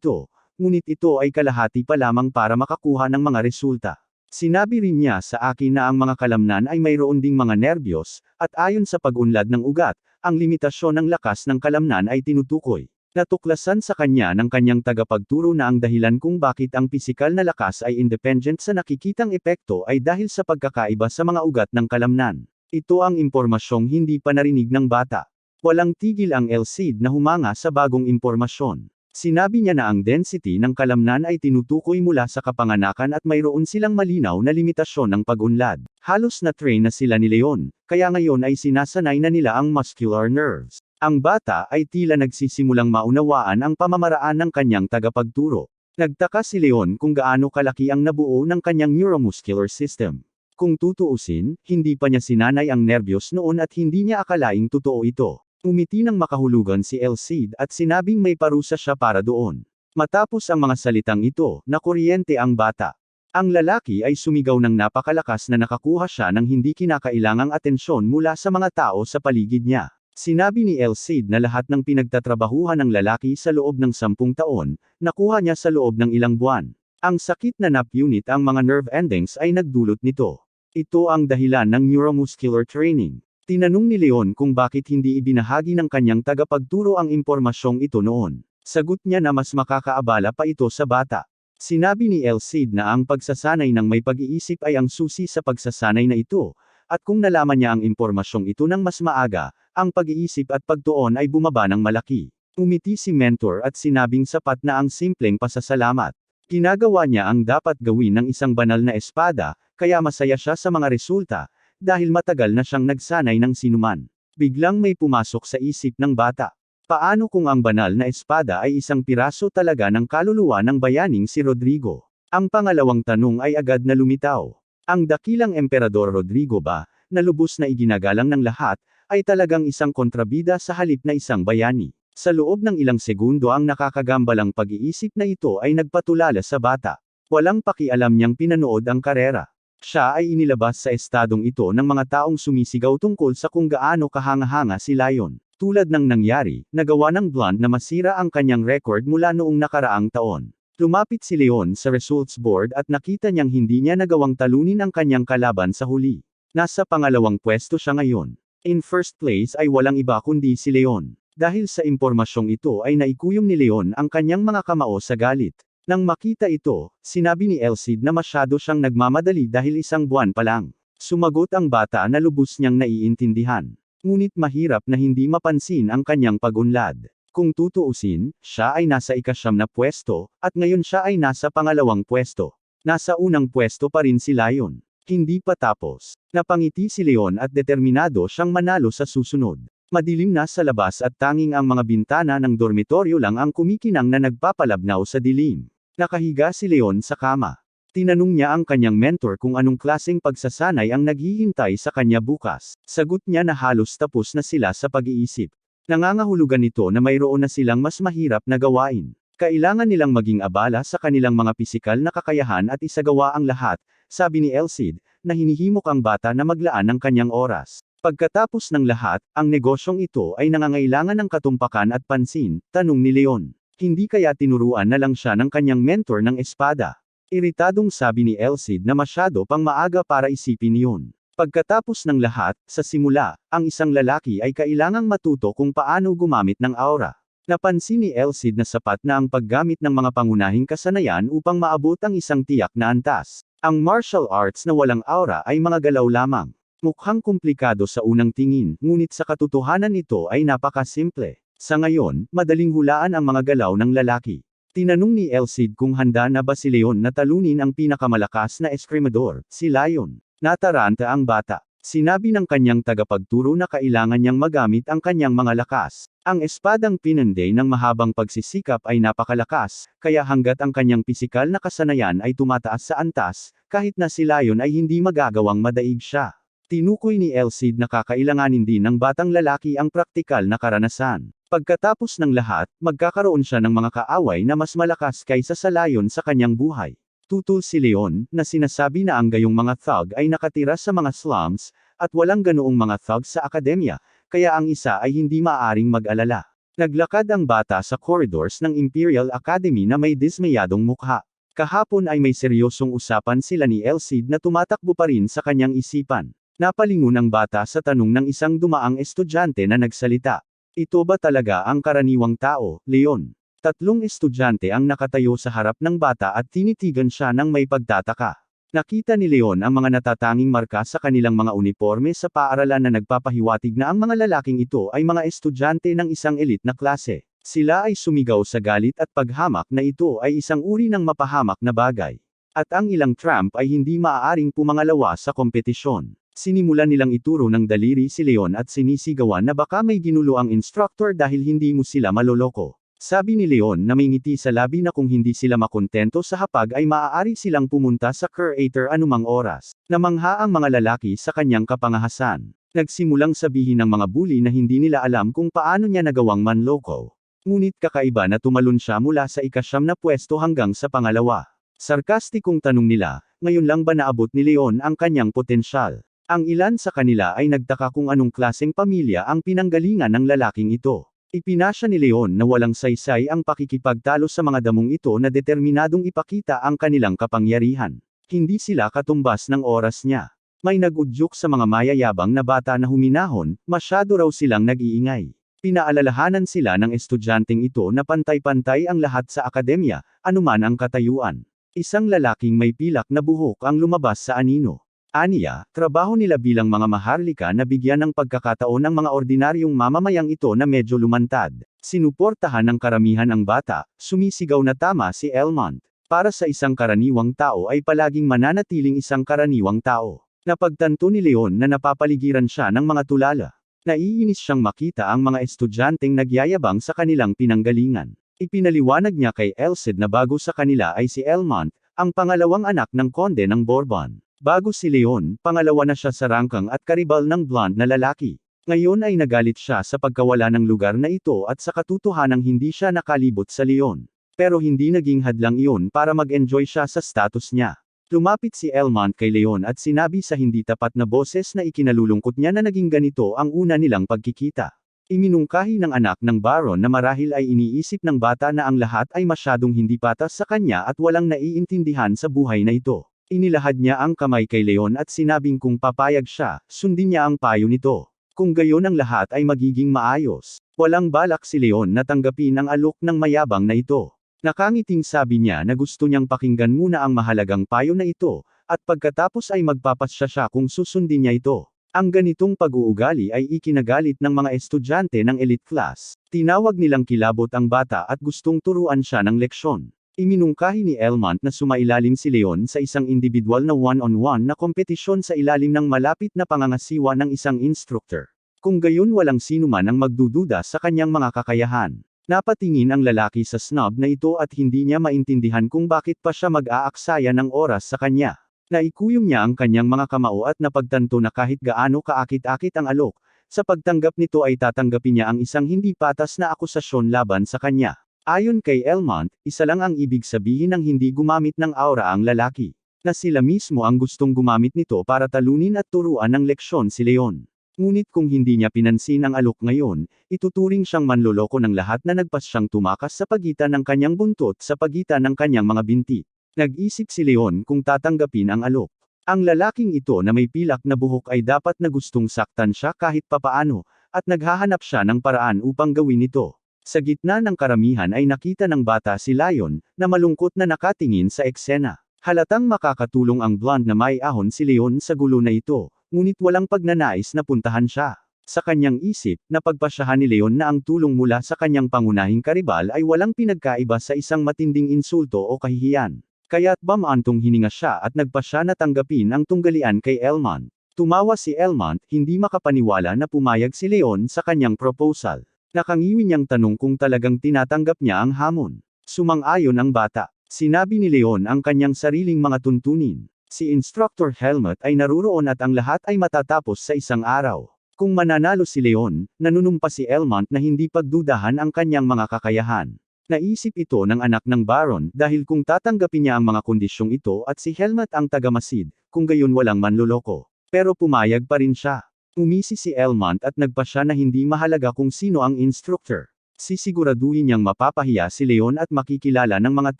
ito, ngunit ito ay kalahati pa lamang para makakuha ng mga resulta. Sinabi rin niya sa akin na ang mga kalamnan ay mayroon ding mga nerbiyos, at ayon sa pag-unlad ng ugat, ang limitasyon ng lakas ng kalamnan ay tinutukoy. Natuklasan sa kanya ng kanyang tagapagturo na ang dahilan kung bakit ang pisikal na lakas ay independent sa nakikitang epekto ay dahil sa pagkakaiba sa mga ugat ng kalamnan. Ito ang impormasyong hindi pa narinig ng bata. Walang tigil ang El Cid na humanga sa bagong impormasyon. Sinabi niya na ang density ng kalamnan ay tinutukoy mula sa kapanganakan at mayroon silang malinaw na limitasyon ng pag-unlad. Halos na-train na sila ni Leon, kaya ngayon ay sinasanay na nila ang muscular nerves. Ang bata ay tila nagsisimulang maunawaan ang pamamaraan ng kanyang tagapagturo. Nagtaka si Leon kung gaano kalaki ang nabuo ng kanyang neuromuscular system. Kung tutuusin, hindi pa niya sinanay ang nerbiyos noon at hindi niya akalaing totoo ito. Umiti ng makahulugan si El Cid at sinabing may parusa siya para doon. Matapos ang mga salitang ito, nakuryente ang bata. Ang lalaki ay sumigaw ng napakalakas na nakakuha siya ng hindi kinakailangang atensyon mula sa mga tao sa paligid niya. Sinabi ni El Cid na lahat ng pinagtatrabahuhan ng lalaki sa loob ng 10 taon, nakuha niya sa loob ng ilang buwan. Ang sakit na napunit ang mga nerve endings ay nagdulot nito. Ito ang dahilan ng neuromuscular training. Tinanong ni Leon kung bakit hindi ibinahagi ng kanyang tagapagturo ang impormasyong ito noon. Sagot niya na mas makakaabala pa ito sa bata. Sinabi ni El Cid na ang pagsasanay ng may pag-iisip ay ang susi sa pagsasanay na ito, at kung nalaman niya ang impormasyong ito ng mas maaga, ang pag-iisip at pagtuon ay bumaba ng malaki. Umiti si mentor at sinabing sapat na ang simpleng pasasalamat. Ginagawa niya ang dapat gawin ng isang banal na espada, kaya masaya siya sa mga resulta, dahil matagal na siyang nagsanay ng sinuman. Biglang may pumasok sa isip ng bata. Paano kung ang banal na espada ay isang piraso talaga ng kaluluwa ng bayaning si Rodrigo? Ang pangalawang tanong ay agad na lumitaw. Ang dakilang Emperador Rodrigo ba, na lubos na iginagalang ng lahat, ay talagang isang kontrabida sa halip na isang bayani. Sa loob ng ilang segundo ang nakakagambalang pag-iisip na ito ay nagpatulala sa bata. Walang pakialam niyang pinanood ang karera. Siya ay inilabas sa estadong ito ng mga taong sumisigaw tungkol sa kung gaano kahanga-hanga si Lion. Tulad ng nangyari, nagawa ng Blonde na masira ang kanyang record mula noong nakaraang taon. Lumapit si Leon sa results board at nakita niyang hindi niya nagawang talunin ang kanyang kalaban sa huli. Nasa pangalawang pwesto siya ngayon. In first place ay walang iba kundi si Leon. Dahil sa impormasyong ito ay naikuyom ni Leon ang kanyang mga kamao sa galit. Nang makita ito, sinabi ni El Cid na masyado siyang nagmamadali dahil isang buwan pa lang. Sumagot ang bata na lubos niyang naiintindihan. Ngunit mahirap na hindi mapansin ang kanyang pag-unlad. Kung tutuusin, siya ay nasa ika-9 na pwesto, at ngayon siya ay nasa pangalawang pwesto. Nasa unang pwesto pa rin si Lion. Hindi pa tapos. Napangiti si Leon at determinado siyang manalo sa susunod. Madilim na sa labas at tanging ang mga bintana ng dormitoryo lang ang kumikinang na nagpapalabnaw sa dilim. Nakahiga si Leon sa kama. Tinanong niya ang kanyang mentor kung anong klaseng pagsasanay ang naghihintay sa kanya bukas. Sagot niya na halos tapos na sila sa pag-iisip. Nangangahulugan ito na mayroon na silang mas mahirap na gawain. Kailangan nilang maging abala sa kanilang mga pisikal na kakayahan at isagawa ang lahat, sabi ni El Cid, na hinihimok ang bata na maglaan ng kanyang oras. Pagkatapos ng lahat, ang negosyong ito ay nangangailangan ng katumpakan at pansin, tanong ni Leon. Hindi kaya tinuruan na lang siya ng kanyang mentor ng espada. Iritadong sabi ni Elsid na masyado pang maaga para isipin iyon. Pagkatapos ng lahat, sa simula, ang isang lalaki ay kailangang matuto kung paano gumamit ng aura. Napansin ni Elsid na sapat na ang paggamit ng mga pangunahing kasanayan upang maabot ang isang tiyak na antas. Ang martial arts na walang aura ay mga galaw lamang. Mukhang komplikado sa unang tingin, ngunit sa katotohanan ito ay napakasimple. Sa ngayon, madaling hulaan ang mga galaw ng lalaki. Tinanong ni Elsid kung handa na ba si Leon na talunin ang pinakamalakas na eskrimador, si Lion. Nataranta ang bata. Sinabi ng kanyang tagapagturo na kailangan niyang magamit ang kanyang mga lakas. Ang espadang pinanday ng mahabang pagsisikap ay napakalakas, kaya hanggat ang kanyang pisikal na kasanayan ay tumataas sa antas, kahit na si Lion ay hindi magagawang madaig siya. Tinukoy ni Elsid na kakailanganin din ng batang lalaki ang praktikal na karanasan. Pagkatapos ng lahat, magkakaroon siya ng mga kaaway na mas malakas kaysa sa Lion sa kanyang buhay. Tutol si Leon, na sinasabi na ang gayong mga thug ay nakatira sa mga slums, at walang ganoong mga thug sa akademya, kaya ang isa ay hindi maaaring mag-alala. Naglakad ang bata sa corridors ng Imperial Academy na may dismayadong mukha. Kahapon ay may seryosong usapan sila ni Elsid na tumatakbo pa rin sa kanyang isipan. Napalingon ang bata sa tanong ng isang dumaang estudyante na nagsalita. Ito ba talaga ang karaniwang tao, Leon? Tatlong estudyante ang nakatayo sa harap ng bata at tinitigan siya ng may pagtataka. Nakita ni Leon ang mga natatanging marka sa kanilang mga uniforme sa paaralan na nagpapahiwatig na ang mga lalaking ito ay mga estudyante ng isang elite na klase. Sila ay sumigaw sa galit at paghamak na ito ay isang uri ng mapahamak na bagay. At ang ilang tramp ay hindi maaaring pumangalawa sa kompetisyon. Sinimulan nilang ituro ng daliri si Leon at sinisigawan na baka may ginulo ang instructor dahil hindi mo sila maloloko. Sabi ni Leon na may ngiti sa labi na kung hindi sila makontento sa hapag ay maaari silang pumunta sa curator anumang oras. Namangha ang mga lalaki sa kanyang kapangahasan. Nagsimulang sabihin ng mga bully na hindi nila alam kung paano niya nagawang manloko. Ngunit kakaiba na tumalon siya mula sa ikasyam na pwesto hanggang sa pangalawa. Sarkastikong tanong nila, ngayon lang ba naabot ni Leon ang kanyang potensyal? Ang ilan sa kanila ay nagtaka kung anong klaseng pamilya ang pinanggalingan ng lalaking ito. Ipinasya ni Leon na walang saysay ang pakikipagtalo sa mga damong ito na determinadong ipakita ang kanilang kapangyarihan. Hindi sila katumbas ng oras niya. May nag-udyok sa mga mayayabang na bata na huminahon, masyado raw silang nag-iingay. Pinaalalahanan sila ng estudyanteng ito na pantay-pantay ang lahat sa akademya, anuman ang katayuan. Isang lalaking may pilak na buhok ang lumabas sa anino. Aniya, trabaho nila bilang mga maharlika na bigyan ng pagkakataon ng mga ordinaryong mamamayang ito na medyo lumantad. Sinuportahan ng karamihan ang bata, sumisigaw na tama si Elmont. Para sa isang karaniwang tao ay palaging mananatiling isang karaniwang tao. Napagtanto ni Leon na napapaligiran siya ng mga tulala. Naiinis siyang makita ang mga estudyanteng nagyayabang sa kanilang pinanggalingan. Ipinaliwanag niya kay Elsid na bago sa kanila ay si Elmont, ang pangalawang anak ng konde ng Bourbon. Bago si Leon, pangalawa na siya sa rangkang at karibal ng blonde na lalaki. Ngayon ay nagalit siya sa pagkawala ng lugar na ito at sa katotohanang hindi siya nakalibot sa Leon. Pero hindi naging hadlang iyon para mag-enjoy siya sa status niya. Lumapit si Elmont kay Leon at sinabi sa hindi tapat na boses na ikinalulungkot niya na naging ganito ang una nilang pagkikita. Iminungkahi ng anak ng Baron na marahil ay iniisip ng bata na ang lahat ay masyadong hindi patas sa kanya at walang naiintindihan sa buhay na ito. Inilahad niya ang kamay kay Leon at sinabing kung papayag siya, sundin niya ang payo nito. Kung gayon ang lahat ay magiging maayos. Walang balak si Leon na tanggapin ang alok ng mayabang na ito. Nakangiting sabi niya na gusto niyang pakinggan muna ang mahalagang payo na ito, at pagkatapos ay magpapasya siya kung susundin niya ito. Ang ganitong pag-uugali ay ikinagalit ng mga estudyante ng elite class. Tinawag nilang kilabot ang bata at gustong turuan siya ng leksyon. Iminungkahi ni Elmont na sumailalim si Leon sa isang individual na one-on-one na kompetisyon sa ilalim ng malapit na pangangasiwa ng isang instructor. Kung gayon walang sinuman ang magdududa sa kanyang mga kakayahan. Napatingin ang lalaki sa snob na ito at hindi niya maintindihan kung bakit pa siya mag-aaksaya ng oras sa kanya. Naikuyom niya ang kanyang mga kamao at napagtanto na kahit gaano kaakit-akit ang alok, sa pagtanggap nito ay tatanggapin niya ang isang hindi patas na akusasyon laban sa kanya. Ayon kay Elmont, isa lang ang ibig sabihin ng hindi gumamit ng aura ang lalaki. Na sila mismo ang gustong gumamit nito para talunin at turuan ng leksyon si Leon. Ngunit kung hindi niya pinansin ang alok ngayon, ituturing siyang manloloko ng lahat na nagpas siyang tumakas sa pagitan ng kanyang buntot sa pagitan ng kanyang mga binti. Nag-isip si Leon kung tatanggapin ang alok. Ang lalaking ito na may pilak na buhok ay dapat na gustong saktan siya kahit papaano, at naghahanap siya ng paraan upang gawin ito. Sa gitna ng karamihan ay nakita ng bata si Lion, na malungkot na nakatingin sa eksena. Halatang makakatulong ang blonde na may ahon si Leon sa gulo na ito, ngunit walang pagnanais na puntahan siya. Sa kanyang isip, napagpasyahan ni Leon na ang tulong mula sa kanyang pangunahing karibal ay walang pinagkaiba sa isang matinding insulto o kahihiyan. Kaya't bamantong hininga siya at nagpasya na tanggapin ang tunggalian kay Elmont. Tumawa si Elmont, hindi makapaniwala na pumayag si Leon sa kanyang proposal. Nakangiwi niyang tanong kung talagang tinatanggap niya ang hamon. Sumang-ayon ang bata. Sinabi ni Leon ang kanyang sariling mga tuntunin. Si Instructor Helmut ay naruroon at ang lahat ay matatapos sa isang araw. Kung mananalo si Leon, nanunumpa si Elmont na hindi pagdudahan ang kanyang mga kakayahan. Naisip ito ng anak ng Baron dahil kung tatanggapin niya ang mga kondisyong ito at si Helmut ang tagamasid, kung gayon walang manloloko. Pero pumayag pa rin siya. Umisi si Elmont at nagpasya na hindi mahalaga kung sino ang instructor. Sisiguraduhin niyang mapapahiya si Leon at makikilala ng mga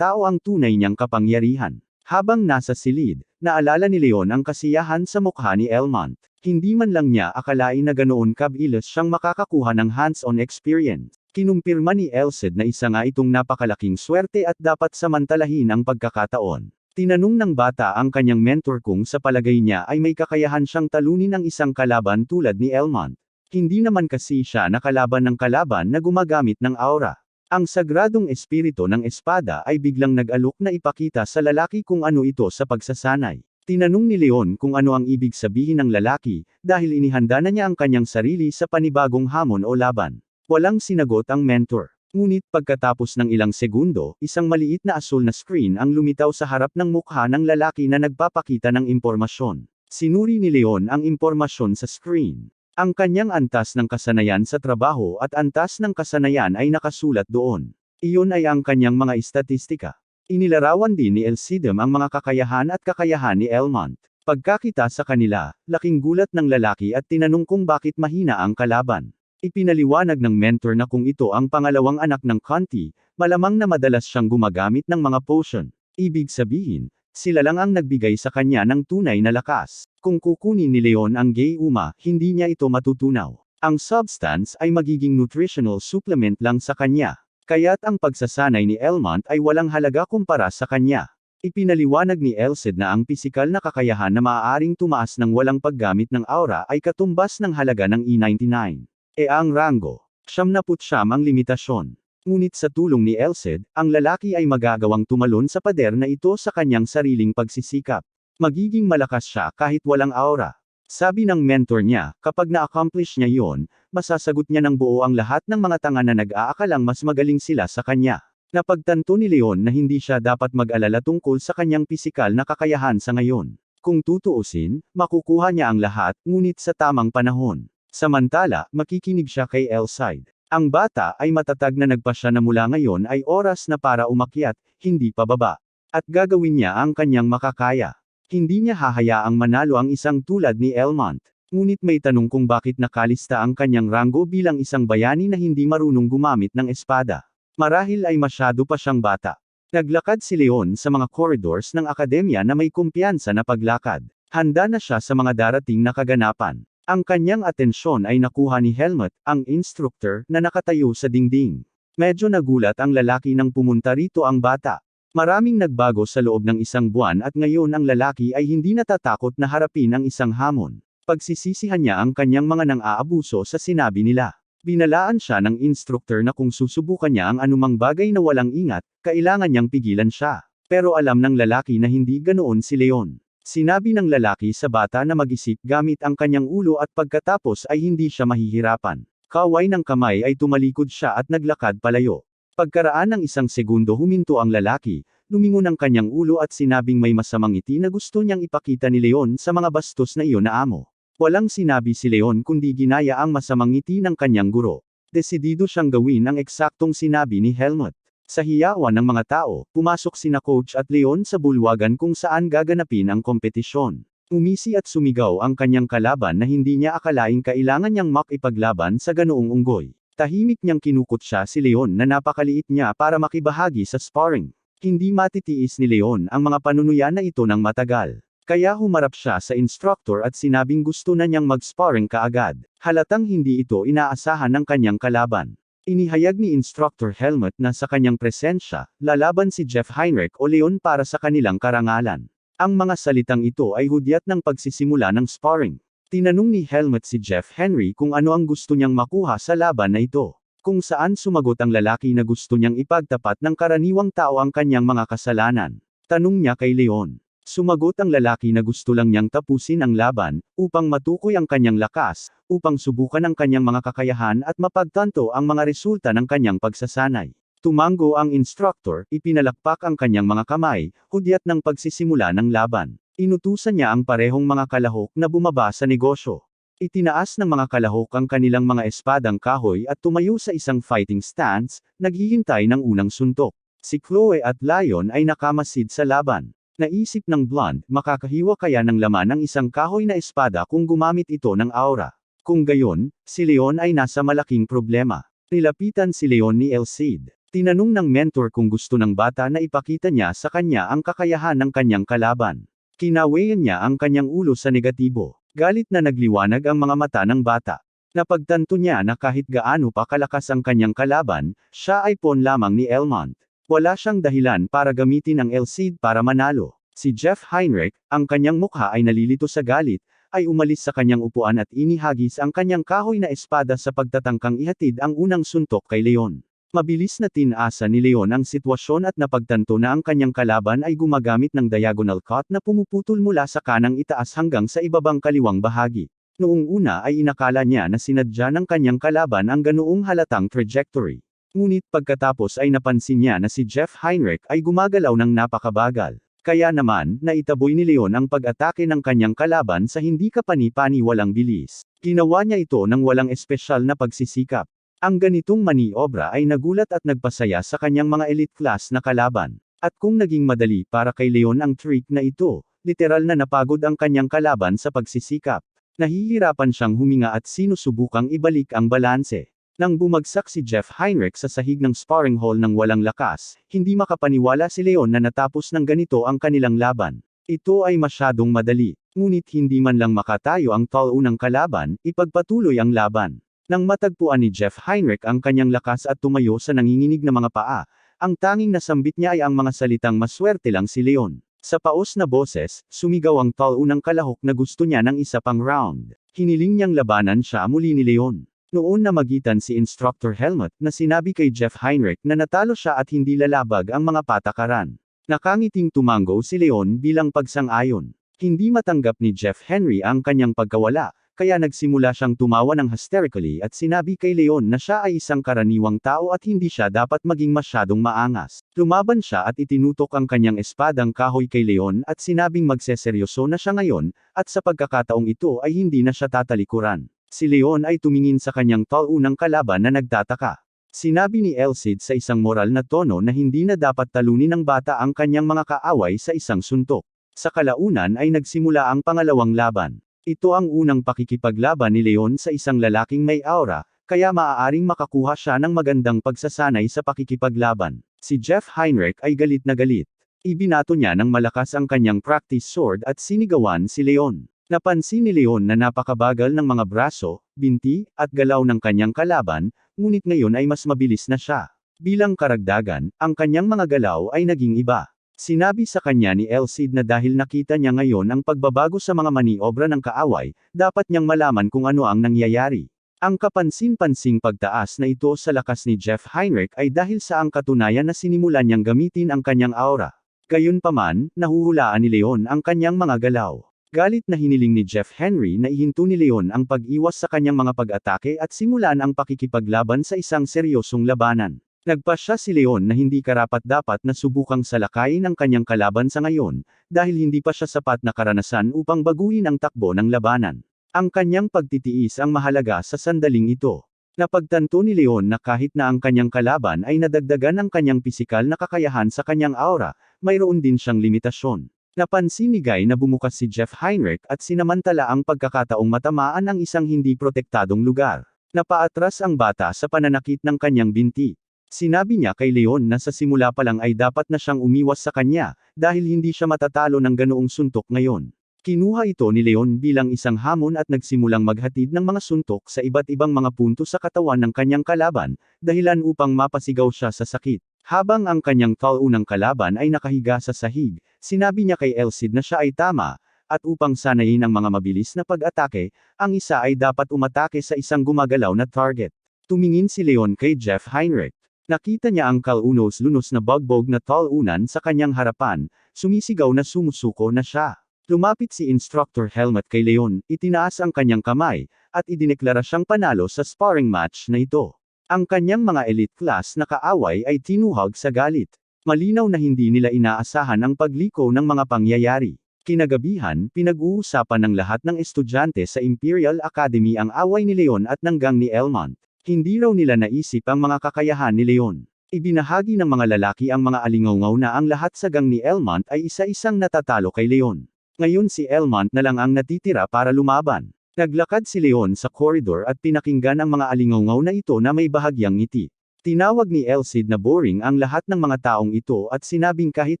tao ang tunay niyang kapangyarihan. Habang nasa silid, naalala ni Leon ang kasiyahan sa mukha ni Elmont. Hindi man lang niya akalain na ganoon kabilis siyang makakakuha ng hands-on experience. Kinumpirma ni Elcid na isa nga itong napakalaking swerte at dapat samantalahin ang pagkakataon. Tinanong ng bata ang kanyang mentor kung sa palagay niya ay may kakayahan siyang talunin ang isang kalaban tulad ni Elmont. Hindi naman kasi siya nakalaban ng kalaban na gumagamit ng aura. Ang sagradong espiritu ng espada ay biglang nag-alok na ipakita sa lalaki kung ano ito sa pagsasanay. Tinanong ni Leon kung ano ang ibig sabihin ng lalaki, dahil inihanda na niya ang kanyang sarili sa panibagong hamon o laban. Walang sinagot ang mentor. Ngunit pagkatapos ng ilang segundo, isang maliit na asul na screen ang lumitaw sa harap ng mukha ng lalaki na nagpapakita ng impormasyon. Sinuri ni Leon ang impormasyon sa screen. Ang kanyang antas ng kasanayan sa trabaho at antas ng kasanayan ay nakasulat doon. Iyon ay ang kanyang mga istatistika. Inilarawan din ni Elcidem ang mga kakayahan at kakayahan ni Elmont. Pagkakita sa kanila, laking gulat ng lalaki at tinanong kung bakit mahina ang kalaban. Ipinaliwanag ng mentor na kung ito ang pangalawang anak ng Conti, malamang na madalas siyang gumagamit ng mga potion. Ibig sabihin, sila lang ang nagbigay sa kanya ng tunay na lakas. Kung kukunin ni Leon ang Gayuma, hindi niya ito matutunaw. Ang substance ay magiging nutritional supplement lang sa kanya. Kaya't ang pagsasanay ni Elmont ay walang halaga kumpara sa kanya. Ipinaliwanag ni Elcid na ang pisikal na kakayahan na maaaring tumaas ng walang paggamit ng aura ay katumbas ng halaga ng E99. Ang rango, 79 ang limitasyon. Ngunit sa tulong ni Elcid, ang lalaki ay magagawang tumalon sa pader na ito sa kanyang sariling pagsisikap. Magiging malakas siya kahit walang aura. Sabi ng mentor niya, kapag na-accomplish niya yon, masasagot niya ng buo ang lahat ng mga tanga na nag-aakalang mas magaling sila sa kanya. Napagtanto ni Leon na hindi siya dapat mag-alala tungkol sa kanyang pisikal na kakayahan sa ngayon. Kung tutuusin, makukuha niya ang lahat, ngunit sa tamang panahon. Samantala, makikinig siya kay Elcid. Ang bata ay matatag na nagpasya na mula ngayon ay oras na para umakyat, hindi pababa. At gagawin niya ang kanyang makakaya. Hindi niya hahayaang manalo ang isang tulad ni Elmont. Ngunit may tanong kung bakit nakalista ang kanyang ranggo bilang isang bayani na hindi marunong gumamit ng espada. Marahil ay masyado pa siyang bata. Naglakad si Leon sa mga corridors ng akademya na may kumpiyansa na paglakad. Handa na siya sa mga darating na kaganapan. Ang kanyang atensyon ay nakuha ni Helmut, ang instructor, na nakatayo sa dingding. Medyo nagulat ang lalaki nang pumunta rito ang bata. Maraming nagbago sa loob ng isang buwan at ngayon ang lalaki ay hindi natatakot na harapin ang isang hamon. Pagsisisihan niya ang kanyang mga nang-aabuso sa sinabi nila. Binalaan siya ng instructor na kung susubukan niya ang anumang bagay na walang ingat, kailangan niyang pigilan siya. Pero alam ng lalaki na hindi ganoon si Leon. Sinabi ng lalaki sa bata na mag-isip gamit ang kanyang ulo at pagkatapos ay hindi siya mahihirapan. Kaway ng kamay ay tumalikod siya at naglakad palayo. Pagkaraan ng isang segundo huminto ang lalaki, lumingon ang kanyang ulo at sinabing may masamang ngiti na gusto niyang ipakita ni Leon sa mga bastos na iyon na amo. Walang sinabi si Leon kundi ginaya ang masamang ngiti ng kanyang guro. Desidido siyang gawin ang eksaktong sinabi ni Helmut. Sa hiyawan ng mga tao, pumasok sina Coach at Leon sa bulwagan kung saan gaganapin ang kompetisyon. Umisi at sumigaw ang kanyang kalaban na hindi niya akalaing kailangan niyang makipaglaban sa ganoong unggoy. Tahimik niyang kinukot siya si Leon na napakaliit niya para makibahagi sa sparring. Hindi matitiis ni Leon ang mga panunuya na ito ng matagal. Kaya humarap siya sa instructor at sinabing gusto na niyang mag-sparring kaagad. Halatang hindi ito inaasahan ng kanyang kalaban. Inihayag ni Instructor Helmut na sa kanyang presensya, lalaban si Jeff Heinrich o Leon para sa kanilang karangalan. Ang mga salitang ito ay hudyat ng pagsisimula ng sparring. Tinanong ni Helmut si Jeff Henry kung ano ang gusto niyang makuha sa laban na ito. Kung saan sumagot ang lalaki na gusto niyang ipagtapat ng karaniwang tao ang kanyang mga kasalanan. Tanong niya kay Leon. Sumagot ang lalaki na gusto lang niyang tapusin ang laban, upang matukoy ang kanyang lakas, upang subukan ang kanyang mga kakayahan at mapagtanto ang mga resulta ng kanyang pagsasanay. Tumango ang instructor, ipinalakpak ang kanyang mga kamay, hudyat ng pagsisimula ng laban. Inutusan niya ang parehong mga kalahok na bumaba sa negosyo. Itinaas ng mga kalahok ang kanilang mga espadang kahoy at tumayo sa isang fighting stance, naghihintay ng unang suntok. Si Chloe at Lion ay nakamasid sa laban. Naisip ng Blonde, makakahiwa kaya ng laman ng isang kahoy na espada kung gumamit ito ng aura. Kung gayon, si Leon ay nasa malaking problema. Nilapitan si Leon ni Elcid. Tinanong ng mentor kung gusto ng bata na ipakita niya sa kanya ang kakayahan ng kanyang kalaban. Kinawayan niya ang kanyang ulo sa negatibo. Galit na nagliwanag ang mga mata ng bata. Napagtanto niya na kahit gaano pa kalakas ang kanyang kalaban, siya ay pawn lamang ni Elmont. Wala siyang dahilan para gamitin ang Elcid para manalo. Si Jeff Heinrich, ang kanyang mukha ay nalilito sa galit, ay umalis sa kanyang upuan at inihagis ang kanyang kahoy na espada sa pagtatangkang ihatid ang unang suntok kay Leon. Mabilis na tinasa ni Leon ang sitwasyon at napagtanto na ang kanyang kalaban ay gumagamit ng diagonal cut na pumuputol mula sa kanang itaas hanggang sa ibabang kaliwang bahagi. Noong una ay inakala niya na sinadya ng kanyang kalaban ang ganoong halatang trajectory. Ngunit pagkatapos ay napansin niya na si Jeff Heinrich ay gumagalaw ng napakabagal. Kaya naman, naitaboy ni Leon ang pag-atake ng kanyang kalaban sa hindi kapani-paniwalang bilis. Ginawa niya ito ng walang espesyal na pagsisikap. Ang ganitong maniobra ay nagulat at nagpasaya sa kanyang mga elite class na kalaban. At kung naging madali para kay Leon ang trick na ito, literal na napagod ang kanyang kalaban sa pagsisikap. Nahihirapan siyang huminga at sinusubukang ibalik ang balanse. Nang bumagsak si Jeff Heinrich sa sahig ng sparring hall ng walang lakas, hindi makapaniwala si Leon na natapos ng ganito ang kanilang laban. Ito ay masyadong madali. Ngunit hindi man lang makatayo ang taunang kalaban, ipagpatuloy ang laban. Nang matagpuan ni Jeff Heinrich ang kanyang lakas at tumayo sa nanginginig na mga paa, ang tanging nasambit niya ay ang mga salitang maswerte lang si Leon. Sa paos na boses, sumigaw ang taunang kalahok na gusto niya ng isa pang round. Hiniling niyang labanan siya muli ni Leon. Noon na magitan si Instructor Helmut na sinabi kay Jeff Heinrich na natalo siya at hindi lalabag ang mga patakaran. Nakangiting tumango si Leon bilang pagsang-ayon. Hindi matanggap ni Jeff Henry ang kanyang pagkawala, kaya nagsimula siyang tumawa ng hysterically at sinabi kay Leon na siya ay isang karaniwang tao at hindi siya dapat maging masyadong maangas. Lumaban siya at itinutok ang kanyang espadang kahoy kay Leon at sinabing magseseryoso na siya ngayon, at sa pagkakataong ito ay hindi na siya tatalikuran. Si Leon ay tumingin sa kanyang taunang kalaban na nagtataka. Sinabi ni Elcid sa isang moral na tono na hindi na dapat talunin ng bata ang kanyang mga kaaway sa isang suntok. Sa kalaunan ay nagsimula ang pangalawang laban. Ito ang unang pakikipaglaban ni Leon sa isang lalaking may aura, kaya maaaring makakuha siya ng magandang pagsasanay sa pakikipaglaban. Si Jeff Heinrich ay galit na galit. Ibinato niya ng malakas ang kanyang practice sword at sinigawan si Leon. Napansin ni Leon na napakabagal ng mga braso, binti, at galaw ng kanyang kalaban, ngunit ngayon ay mas mabilis na siya. Bilang karagdagan, ang kanyang mga galaw ay naging iba. Sinabi sa kanya ni Elcid na dahil nakita niya ngayon ang pagbabago sa mga maniobra ng kaaway, dapat niyang malaman kung ano ang nangyayari. Ang kapansin-pansing pagtaas na ito sa lakas ni Jeff Heinrich ay dahil sa ang katunayan na sinimulan niyang gamitin ang kanyang aura. Gayunpaman, nahuhulaan ni Leon ang kanyang mga galaw. Galit na hiniling ni Jeff Henry na ihinto ni Leon ang pag-iwas sa kanyang mga pag-atake at simulan ang pakikipaglaban sa isang seryosong labanan. Nagpasya si Leon na hindi karapat-dapat na subukang salakayin ang kanyang kalaban sa ngayon, dahil hindi pa siya sapat na karanasan upang baguhin ang takbo ng labanan. Ang kanyang pagtitiis ang mahalaga sa sandaling ito. Napagtanto ni Leon na kahit na ang kanyang kalaban ay nadagdagan ng kanyang pisikal na kakayahan sa kanyang aura, mayroon din siyang limitasyon. Napansin ni Guy na bumukas si Jeff Heinrich at sinamantala ang pagkakataong matamaan ang isang hindi protektadong lugar. Napaatras ang bata sa pananakit ng kanyang binti. Sinabi niya kay Leon na sa simula pa lang ay dapat na siyang umiwas sa kanya, dahil hindi siya matatalo ng ganoong suntok ngayon. Kinuha ito ni Leon bilang isang hamon at nagsimulang maghatid ng mga suntok sa iba't ibang mga punto sa katawan ng kanyang kalaban, dahilan upang mapasigaw siya sa sakit. Habang ang kanyang taunang kalaban ay nakahiga sa sahig, sinabi niya kay Elsid na siya ay tama, at upang sanayin ang mga mabilis na pag-atake, ang isa ay dapat umatake sa isang gumagalaw na target. Tumingin si Leon kay Jeff Heinrich. Nakita niya ang kalunos-lunos na bugbog na talunan sa kanyang harapan, sumisigaw na sumusuko na siya. Lumapit si Instructor Helmut kay Leon, itinaas ang kanyang kamay, at idineklara siyang panalo sa sparring match na ito. Ang kanyang mga elite class na kaaway ay tinuhag sa galit. Malinaw na hindi nila inaasahan ang pagliko ng mga pangyayari. Kinagabihan, pinag-uusapan ng lahat ng estudyante sa Imperial Academy ang away ni Leon at ng gang ni Elmont. Hindi raw nila naisip ang mga kakayahan ni Leon. Ibinahagi ng mga lalaki ang mga alingaw na ang lahat sa gang ni Elmont ay isa-isang natatalo kay Leon. Ngayon si Elmont na lang ang natitira para lumaban. Naglakad si Leon sa koridor at pinakinggan ang mga alingaw na ito na may bahagyang ngiti. Tinawag ni Elsid na boring ang lahat ng mga taong ito at sinabing kahit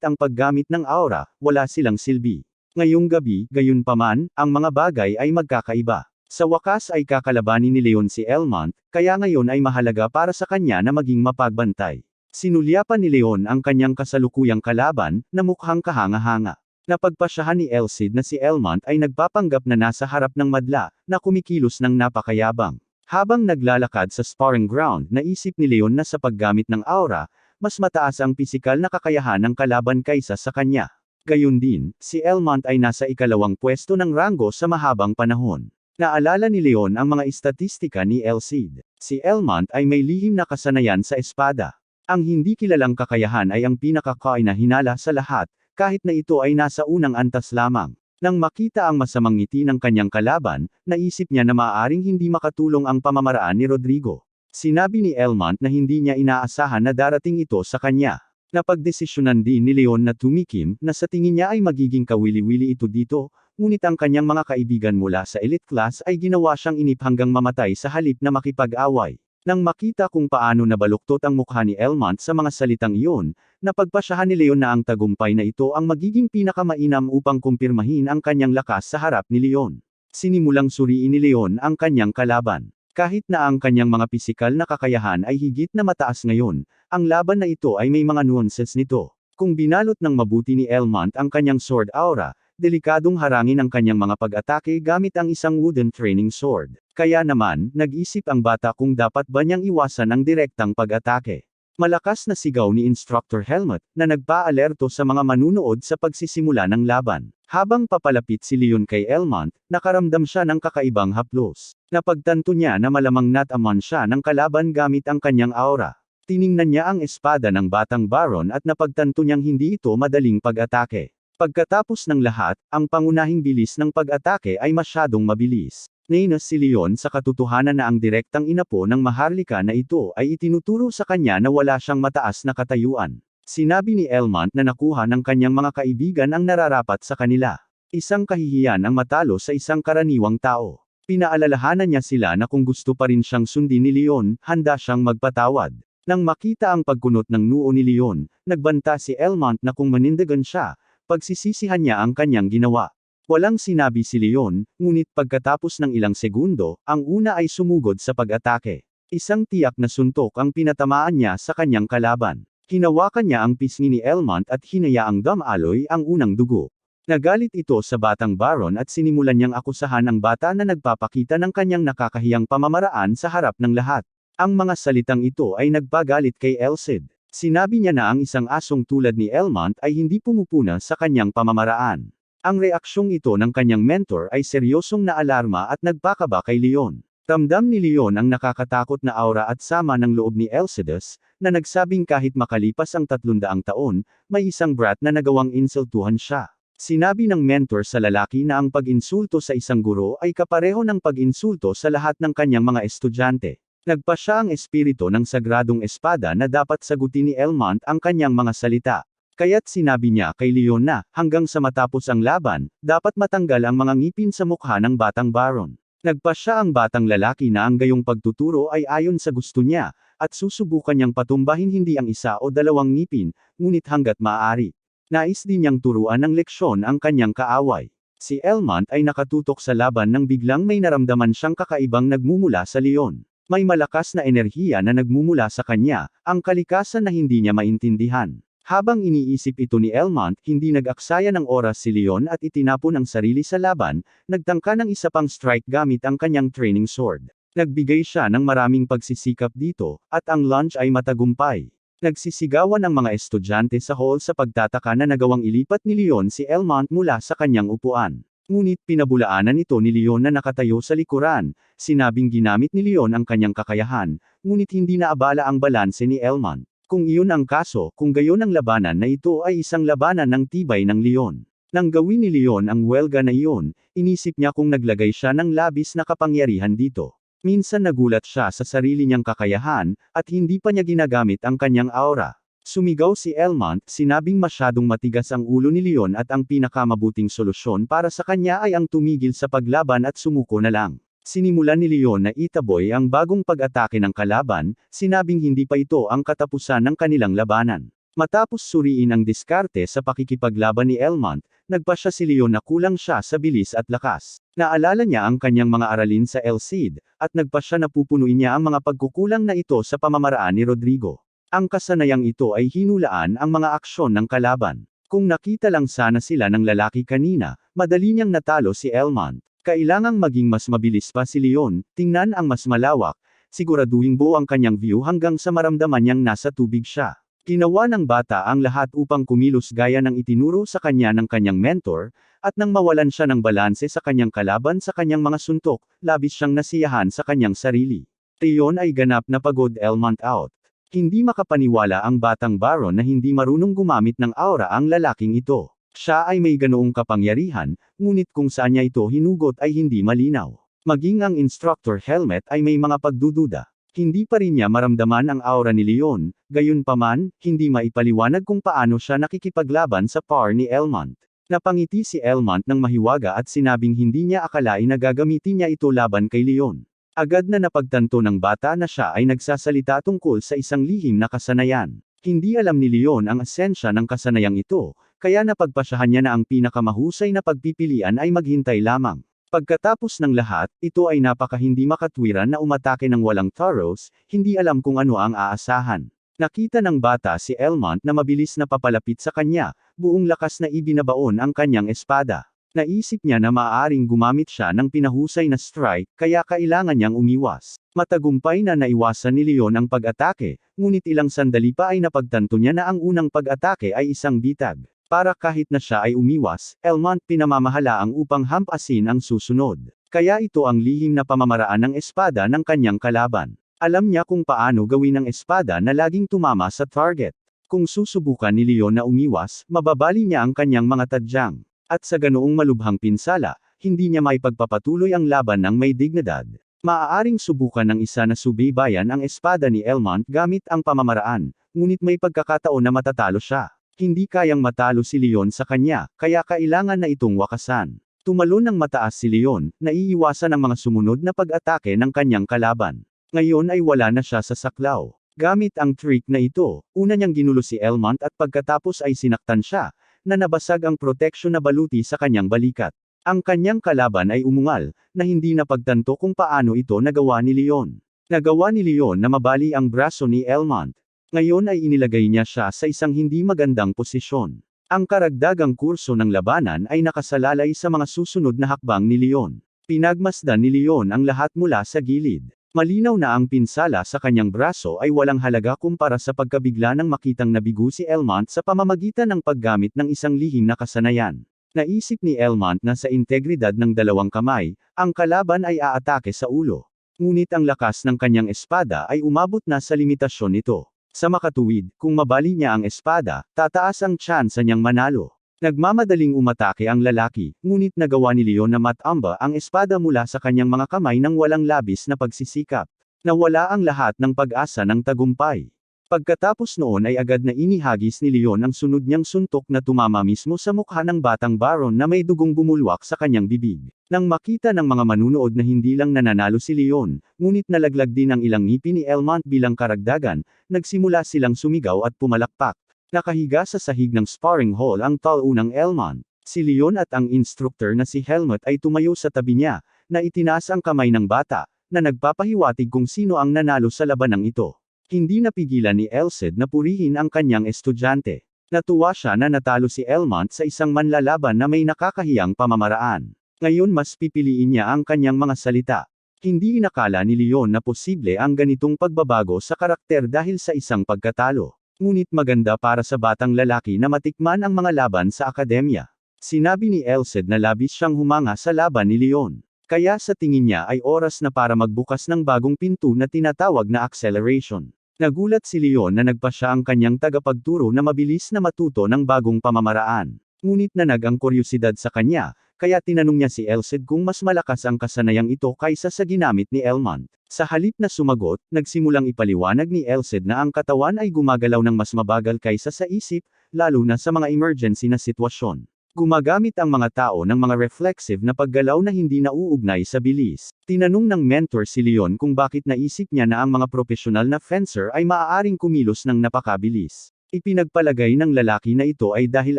ang paggamit ng aura, wala silang silbi. Ngayong gabi, gayunpaman, ang mga bagay ay magkakaiba. Sa wakas ay kakalabanin ni Leon si Elmont, kaya ngayon ay mahalaga para sa kanya na maging mapagbantay. Sinulyapan ni Leon ang kanyang kasalukuyang kalaban, na mukhang kahanga-hanga. Napagpasyahan ni Elsid na si Elmont ay nagpapanggap na nasa harap ng madla, na kumikilos ng napakayabang. Habang naglalakad sa sparring ground, naisip ni Leon na sa paggamit ng aura, mas mataas ang pisikal na kakayahan ng kalaban kaysa sa kanya. Gayun din, si Elmont ay nasa ikalawang pwesto ng ranggo sa mahabang panahon. Naalala ni Leon ang mga istatistika ni Elsid. Si Elmont ay may lihim na kasanayan sa espada. Ang hindi kilalang kakayahan ay ang pinakakainahinala sa lahat, kahit na ito ay nasa unang antas lamang. Nang makita ang masamang ngiti ng kanyang kalaban, naisip niya na maaaring hindi makatulong ang pamamaraan ni Rodrigo. Sinabi ni Elmont na hindi niya inaasahan na darating ito sa kanya. Napagdesisyonan din ni Leon na tumikim, na sa tingin niya ay magiging kawili-wili ito dito, ngunit ang kanyang mga kaibigan mula sa elite class ay ginawa siyang inip hanggang mamatay sa halip na makipag-away. Nang makita kung paano nabaluktot ang mukha ni Elmont sa mga salitang iyon, napagpasyahan ni Leon na ang tagumpay na ito ang magiging pinakamainam upang kumpirmahin ang kanyang lakas sa harap ni Leon. Sinimulang suriin ni Leon ang kanyang kalaban. Kahit na ang kanyang mga pisikal na kakayahan ay higit na mataas ngayon, ang laban na ito ay may mga nuances nito. Kung binalot ng mabuti ni Elmont ang kanyang sword aura, delikadong harangin ang kanyang mga pag-atake gamit ang isang wooden training sword. Kaya naman, nag-isip ang bata kung dapat ba niyang iwasan ang direktang pag-atake. Malakas na sigaw ni Instructor Helmut, na nagpa-alerto sa mga manunood sa pagsisimula ng laban. Habang papalapit si Leon kay Elmont, nakaramdam siya ng kakaibang haplos. Napagtanto niya na malamang natamon siya ng kalaban gamit ang kanyang aura. Tiningnan niya ang espada ng batang baron at napagtanto niyang hindi ito madaling pag-atake. Pagkatapos ng lahat, ang pangunahing bilis ng pag-atake ay masyadong mabilis. Nainis si Leon sa katotohanan na ang direktang inapo ng maharlika na ito ay itinuturo sa kanya na wala siyang mataas na katayuan. Sinabi ni Elmont na nakuha ng kanyang mga kaibigan ang nararapat sa kanila. Isang kahihiyan ang matalo sa isang karaniwang tao. Pinaalalahanan niya sila na kung gusto pa rin siyang sundin ni Leon, handa siyang magpatawad. Nang makita ang pagkunot ng noo ni Leon, nagbanta si Elmont na kung manindigan siya, pagsisisihan niya ang kanyang ginawa. Walang sinabi si Leon, ngunit pagkatapos ng ilang segundo, ang una ay sumugod sa pag-atake. Isang tiyak na suntok ang pinatamaan niya sa kanyang kalaban. Hinawakan niya ang pisngi ni Elmont at hinayaang damaloy ang unang dugo. Nagalit ito sa batang baron at sinimulan niyang akusahan ang bata na nagpapakita ng kanyang nakakahiyang pamamaraan sa harap ng lahat. Ang mga salitang ito ay nagpagalit kay Elsid. Sinabi niya na ang isang asong tulad ni Elmont ay hindi pumupuna sa kanyang pamamaraan. Ang reaksyong ito ng kanyang mentor ay seryosong naalarma at nagpakaba kay Leon. Ramdam ni Leon ang nakakatakot na aura at sama ng loob ni Elsidus, na nagsabing kahit makalipas ang 300 taon, may isang brat na nagawang insultuhan siya. Sinabi ng mentor sa lalaki na ang pag-insulto sa isang guro ay kapareho ng pag-insulto sa lahat ng kanyang mga estudyante. Nagpa siya ang espiritu ng sagradong espada na dapat sagutin ni Elmont ang kanyang mga salita. Kaya't sinabi niya kay Leon na, hanggang sa matapos ang laban, dapat matanggal ang mga ngipin sa mukha ng batang baron. Nagpasya ang batang lalaki na ang gayong pagtuturo ay ayon sa gusto niya, at susubukan niyang patumbahin hindi ang isa o dalawang ngipin, ngunit hanggat maaari. Nais din niyang turuan ng leksyon ang kanyang kaaway. Si Elmont ay nakatutok sa laban nang biglang may naramdaman siyang kakaibang nagmumula sa leon. May malakas na enerhiya na nagmumula sa kanya, ang kalikasan na hindi niya maintindihan. Habang iniisip ito ni Elmont, hindi nag-aksaya ng oras si Leon at itinapon ang sarili sa laban, nagtangka ng isa pang strike gamit ang kanyang training sword. Nagbigay siya ng maraming pagsisikap dito, at ang launch ay matagumpay. Nagsisigawan ang mga estudyante sa hall sa pagtataka na nagawang ilipat ni Leon si Elmont mula sa kanyang upuan. Ngunit pinabulaanan ito ni Leon na nakatayo sa likuran, sinabing ginamit ni Leon ang kanyang kakayahan, ngunit hindi naabala ang balanse ni Elmont. Kung iyon ang kaso, kung gayon ang labanan na ito ay isang labanan ng tibay ng leon. Nang gawin ni Leon ang welga na iyon, inisip niya kung naglagay siya ng labis na kapangyarihan dito. Minsan nagulat siya sa sarili niyang kakayahan, at hindi pa niya ginagamit ang kanyang aura. Sumigaw si Elmont, sinabing masyadong matigas ang ulo ni Leon at ang pinakamabuting solusyon para sa kanya ay ang tumigil sa paglaban at sumuko na lang. Sinimulan ni Leon na itaboy ang bagong pag-atake ng kalaban, sinabing hindi pa ito ang katapusan ng kanilang labanan. Matapos suriin ang diskarte sa pakikipaglaban ni Elmont, nagpasya si Leon na kulang siya sa bilis at lakas. Naalala niya ang kanyang mga aralin sa El Cid, at nagpasya na pupunuin niya ang mga pagkukulang na ito sa pamamaraan ni Rodrigo. Ang kasanayang ito ay hinulaan ang mga aksyon ng kalaban. Kung nakita lang sana sila ng lalaki kanina, madali niyang natalo si Elmont. Kailangang maging mas mabilis pa si Leon, tingnan ang mas malawak, siguraduhin buo ang kanyang view hanggang sa maramdaman niyang nasa tubig siya. Ginawa ng bata ang lahat upang kumilos gaya ng itinuro sa kanya ng kanyang mentor, at nang mawalan siya ng balanse sa kanyang kalaban sa kanyang mga suntok, labis siyang nasiyahan sa kanyang sarili. Iyon ay ganap na pagod Elmont out. Hindi makapaniwala ang batang baron na hindi marunong gumamit ng aura ang lalaking ito. Siya ay may ganoong kapangyarihan, ngunit kung saan niya ito hinugot ay hindi malinaw. Maging ang instructor helmet ay may mga pagdududa. Hindi pa rin niya maramdaman ang aura ni Leon, gayunpaman, hindi maipaliwanag kung paano siya nakikipaglaban sa par ni Elmont. Napangiti si Elmont ng mahiwaga at sinabing hindi niya akalain na gagamitin niya ito laban kay Leon. Agad na napagtanto ng bata na siya ay nagsasalita tungkol sa isang lihim na kasanayan. Hindi alam ni Leon ang esensya ng kasanayang ito, kaya napagpasyahan niya na ang pinakamahusay na pagpipilian ay maghintay lamang. Pagkatapos ng lahat, ito ay napaka-hindi makatwiran na umatake ng walang thorough, hindi alam kung ano ang aasahan. Nakita ng bata si Elmont na mabilis na papalapit sa kanya, buong lakas na ibinabaon ang kanyang espada. Naisip niya na maaaring gumamit siya ng pinahusay na strike, kaya kailangan niyang umiwas. Matagumpay na naiwasan ni Leon ang pag-atake, ngunit ilang sandali pa ay napagtanto niya na ang unang pag-atake ay isang bitag. Para kahit na siya ay umiwas, Elmont pinamamahalaang upang hampasin ang susunod. Kaya ito ang lihim na pamamaraan ng espada ng kanyang kalaban. Alam niya kung paano gawin ang espada na laging tumama sa target. Kung susubukan ni Leon na umiwas, mababali niya ang kanyang mga tadyang. At sa ganoong malubhang pinsala, hindi niya maipagpapatuloy ang laban ng may dignidad. Maaaring subukan ng isa na subaybayan ang espada ni Elmont gamit ang pamamaraan, ngunit may pagkakataon na matatalo siya. Hindi kayang matalo si Leon sa kanya, kaya kailangan na itong wakasan. Tumalon ng mataas si Leon, naiiwasan ang mga sumunod na pag-atake ng kanyang kalaban. Ngayon ay wala na siya sa saklaw. Gamit ang trick na ito, una niyang ginulo si Elmont at pagkatapos ay sinaktan siya, na nabasag ang proteksyon na baluti sa kanyang balikat. Ang kanyang kalaban ay umungal, na hindi napagtanto kung paano ito nagawa ni Leon. Nagawa ni Leon na mabali ang braso ni Elmont. Ngayon ay inilagay niya siya sa isang hindi magandang posisyon. Ang karagdagang kurso ng labanan ay nakasalalay sa mga susunod na hakbang ni Leon. Pinagmasdan ni Leon ang lahat mula sa gilid. Malinaw na ang pinsala sa kanyang braso ay walang halaga kumpara sa pagkabigla ng makitang nabigo si Elmont sa pamamagitan ng paggamit ng isang lihim na kasanayan. Naisip ni Elmont na sa integridad ng dalawang kamay, ang kalaban ay aatake sa ulo. Ngunit ang lakas ng kanyang espada ay umabot na sa limitasyon nito. Sa makatuwid, kung mabali niya ang espada, tataas ang tsansa niyang manalo. Nagmamadaling umatake ang lalaki, ngunit nagawa ni Leon na matamba ang espada mula sa kanyang mga kamay nang walang labis na pagsisikap. Nawala ang lahat ng pag-asa ng tagumpay. Pagkatapos noon ay agad na inihagis ni Leon ang sunod niyang suntok na tumama mismo sa mukha ng batang Baron na may dugong bumulwak sa kanyang bibig. Nang makita ng mga manunood na hindi lang nananalo si Leon, ngunit nalaglag din ang ilang ngipin ni Elmont bilang karagdagan, nagsimula silang sumigaw at pumalakpak. Nakahiga sa sahig ng sparring hall ang taunang Elmont. Si Leon at ang instructor na si Helmut ay tumayo sa tabi niya, na itinaas ang kamay ng bata, na nagpapahiwatig kung sino ang nanalo sa labanang ito. Hindi napigilan ni Elcid na purihin ang kanyang estudyante. Natuwa siya na natalo si Elmont sa isang manlalaban na may nakakahiyang pamamaraan. Ngayon mas pipiliin niya ang kanyang mga salita. Hindi inakala ni Leon na posible ang ganitong pagbabago sa karakter dahil sa isang pagkatalo. Ngunit maganda para sa batang lalaki na matikman ang mga laban sa akademya. Sinabi ni Elcid na labis siyang humanga sa laban ni Leon. Kaya sa tingin niya ay oras na para magbukas ng bagong pinto na tinatawag na acceleration. Nagulat si Leon na nagpasya ang kanyang tagapagturo na mabilis na matuto ng bagong pamamaraan. Ngunit nanag ang kuryusidad sa kanya, kaya tinanong niya si Elcid kung mas malakas ang kasanayang ito kaysa sa ginamit ni Elmont. Sa halip na sumagot, nagsimulang ipaliwanag ni Elcid na ang katawan ay gumagalaw ng mas mabagal kaysa sa isip, lalo na sa mga emergency na sitwasyon. Gumagamit ang mga tao ng mga reflexive na paggalaw na hindi nauugnay sa bilis. Tinanong ng mentor si Leon kung bakit naisip niya na ang mga profesional na fencer ay maaaring kumilos ng napakabilis. Ipinagpalagay ng lalaki na ito ay dahil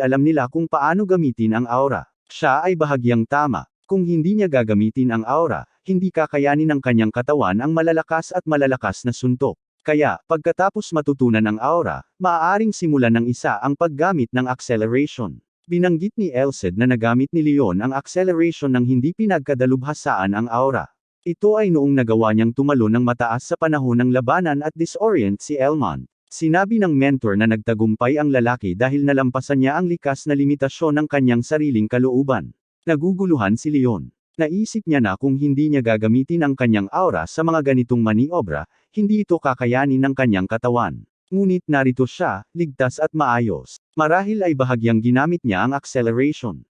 alam nila kung paano gamitin ang aura. Siya ay bahagyang tama. Kung hindi niya gagamitin ang aura, hindi kakayanin ng kanyang katawan ang malalakas at malalakas na suntok. Kaya, pagkatapos matutunan ang aura, maaaring simulan ng isa ang paggamit ng acceleration. Binanggit ni Elcid na nagamit ni Leon ang acceleration ng hindi pinagkadalubhasaan ang aura. Ito ay noong nagawa niyang tumalo ng mataas sa panahon ng labanan at disorient si Elmont. Sinabi ng mentor na nagtagumpay ang lalaki dahil nalampasan niya ang likas na limitasyon ng kanyang sariling kalooban. Naguguluhan si Leon. Naisip niya na kung hindi niya gagamitin ang kanyang aura sa mga ganitong maniobra, hindi ito kakayanin ng kanyang katawan. Ngunit narito siya, ligtas at maayos. Marahil ay bahagyang ginamit niya ang acceleration.